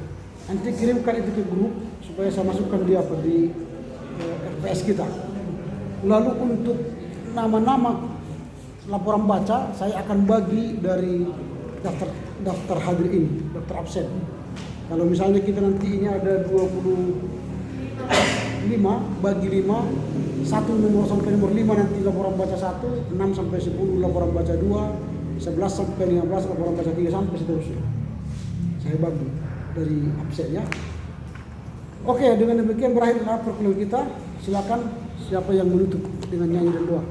A: nanti kirimkan itu ke grup supaya saya masukkan di FPS kita. Lalu untuk nama-nama laporan baca saya akan bagi dari daftar hadir ini, daftar absen. Kalau misalnya kita nanti ini ada 25, bagi 5, 1 nomor sampai nomor 5 nanti laporan baca 1, 6 sampai 10 laporan baca 2, 11 sampai 15 laporan baca 3 sampai seterusnya. Saya bagi dari absen ya. Oke, dengan demikian berakhir perkuliahan kita. Silakan siapa yang menutup dengan nyanyi dan doa.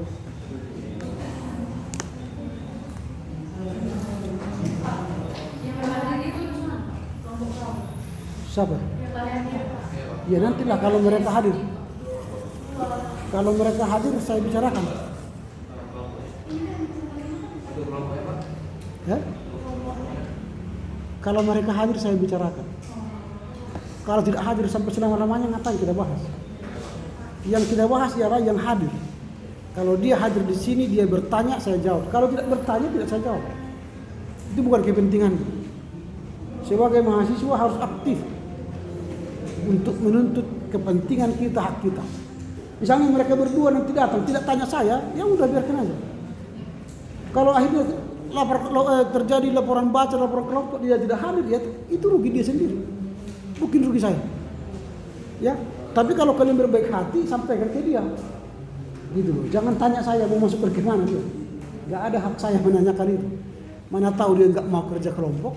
A: Siapa? Ya nantilah kalau mereka hadir. Kalau mereka hadir saya bicarakan. Ya? Kalau mereka hadir saya bicarakan. Kalau tidak hadir sampai selama-lamanya ngapain kita bahas? Yang kita bahas ialah yang hadir. Kalau dia hadir di sini dia bertanya saya jawab. Kalau tidak bertanya tidak saya jawab. Itu bukan kepentingan. Sebagai mahasiswa harus aktif untuk menuntut kepentingan kita, hak kita. Misalnya mereka berdua nanti datang tidak tanya saya, ya udah biarkan aja. Kalau akhirnya terjadi laporan baca, laporan kelompok dia tidak hadir, ya itu rugi dia sendiri, bukan rugi saya. Ya, tapi kalau kalian berbaik hati sampaikan ke dia, gitu loh. Jangan tanya saya mau masuk ke mana dia. Gak ada hak saya menanyakan itu. Mana tahu dia nggak mau kerja kelompok,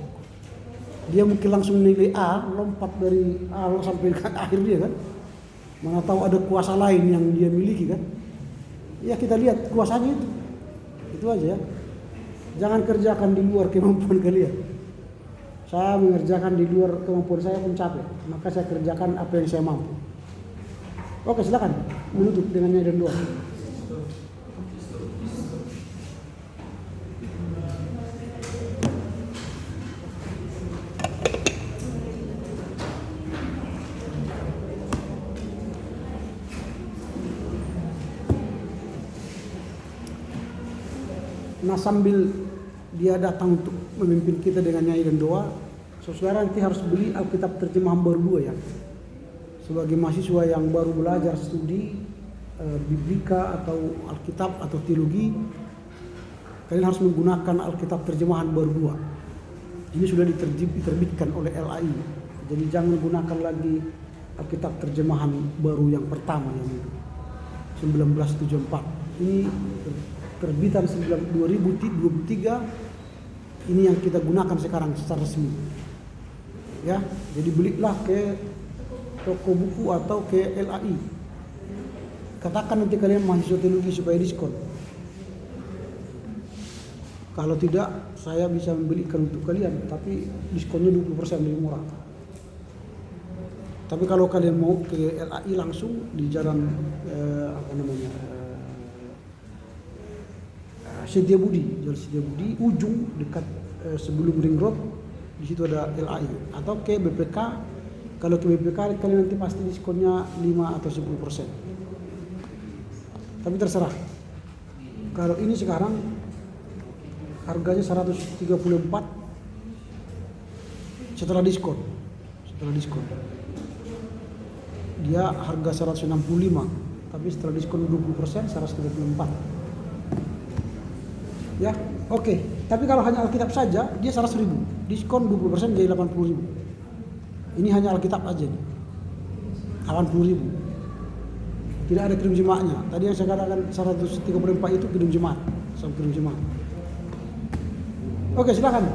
A: dia mungkin langsung nilai A, lompat dari awal sampai ke akhir dia kan. Mana tahu ada kuasa lain yang dia miliki kan. Ya kita lihat kuasanya itu aja ya. Jangan kerjakan di luar kemampuan kalian. Saya mengerjakan di luar kemampuan saya pun capek, maka saya kerjakan apa yang saya mampu. Oke, silakan menutup dengan nyanyi dan doa. Nah sambil dia datang untuk memimpin kita dengan nyanyi dan doa, saudara nanti harus beli Alkitab terjemahan baru 2 ya. Sebagai mahasiswa yang baru belajar studi Biblika atau Alkitab atau teologi, kalian harus menggunakan Alkitab terjemahan baru 2. Ini sudah diterbitkan oleh LAI. Jadi jangan gunakan lagi Alkitab terjemahan baru yang pertama yang itu 1974. Ini terbitan 2023, ini yang kita gunakan sekarang secara resmi. Ya, jadi belilah ke toko buku atau ke LAI. Katakan nanti kalian mahasiswa teologi supaya diskon. Kalau tidak, saya bisa membelikan untuk kalian, tapi diskonnya 20% lebih murah. Tapi kalau kalian mau ke LAI langsung di jalan Setiabudi, Jalan Setiabudi, ujung dekat sebelum Ring Road, di situ ada LAI. Atau ke BPK, kalau ke BPK kalian nanti pasti diskonnya 5 atau 10%. Tapi terserah. Kalau ini sekarang harganya 134 setelah diskon. Dia harga 165, tapi setelah diskon 20% 134. Ya, oke. Tapi kalau hanya Alkitab saja, dia 100.000. Diskon 20% jadi 80.000. Ini hanya Alkitab aja nih. 80.000. Tidak ada kirim jemaahnya. Tadi yang saya katakan 134 itu kirim jemaah. Sama kirim jemaah. Oke, silakan.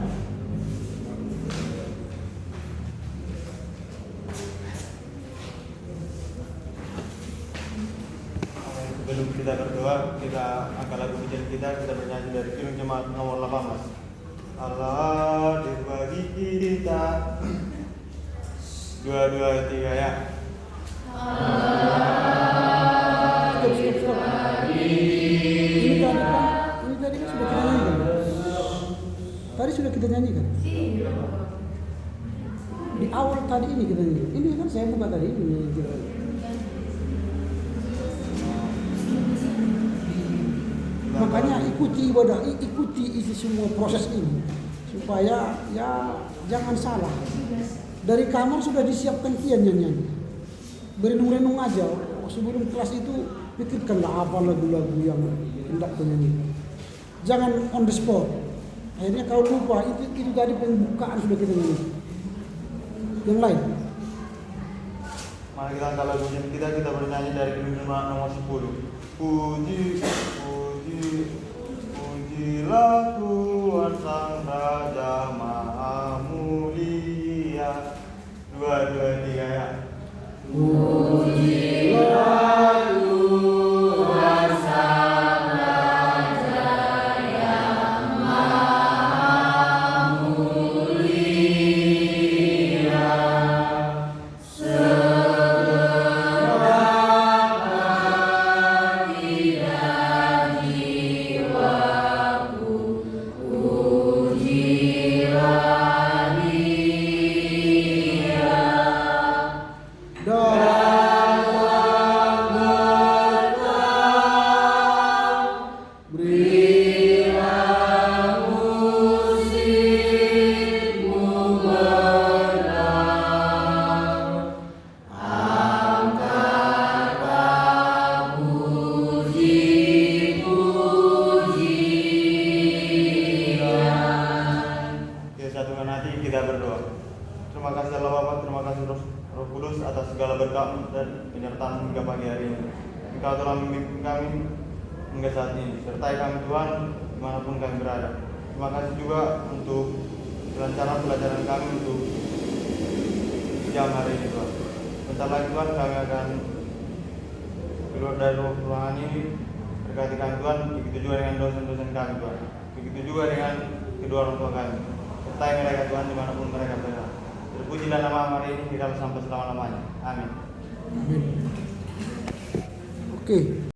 K: Sebelum kita berdoa, kita angkat lagu pujian kita bernyanyi dari Kidung Jemaat nomor 18. Allah dibagi kita. 2, 2, 3 ya.
A: Stop. Ini tadi kan sudah kita nyanyikan. Tadi sudah kita nyanyikan. Di awal tadi ini kita nyanyikan. Ini kan saya buka tadi ini kita. Makanya ikuti ibadah, ikuti isi semua proses ini supaya ya jangan salah. Dari kamar sudah disiapkan kian nyanyi. Berenung-renung aja. Sebelum kelas itu pikirkanlah apa lagu-lagu yang hendak penyanyi. Jangan on the spot. Akhirnya kau lupa itu tadi pembukaan sudah kita nyanyi. Yang lain.
K: Mari kita angkat lagu pujian kita bernyanyi dari Kidung Jemaat nomor 10. Pujilah Tuhan Sang Raja Maha Mulia. 2, 2, 3 ya.
A: Pujilah
K: Tuhan Sang
A: Raja yang Maha Mulia.
K: Kita berdoa. Terima kasih Allah Bapa, terima kasih Roh Kudus atas segala berkat dan penyertaan hingga pagi hari ini. Engkau telah memimpin kami hingga saat ini. Sertai kami Tuhan dimanapun kami berada. Terima kasih juga untuk kelancaran pelajaran kami untuk jam hari ini Tuhan. Bentar lagi Tuhan kami akan keluar dari ruangan ini. Berkati kami Tuhan, begitu juga dengan dosen-dosen kami Tuhan. Begitu juga dengan kedua orang tua kami. Sertai mereka Tuhan dimanapun mereka berada. Terpujilah nama hari ini kita sampai selama-lamanya. Amin.
A: Oke.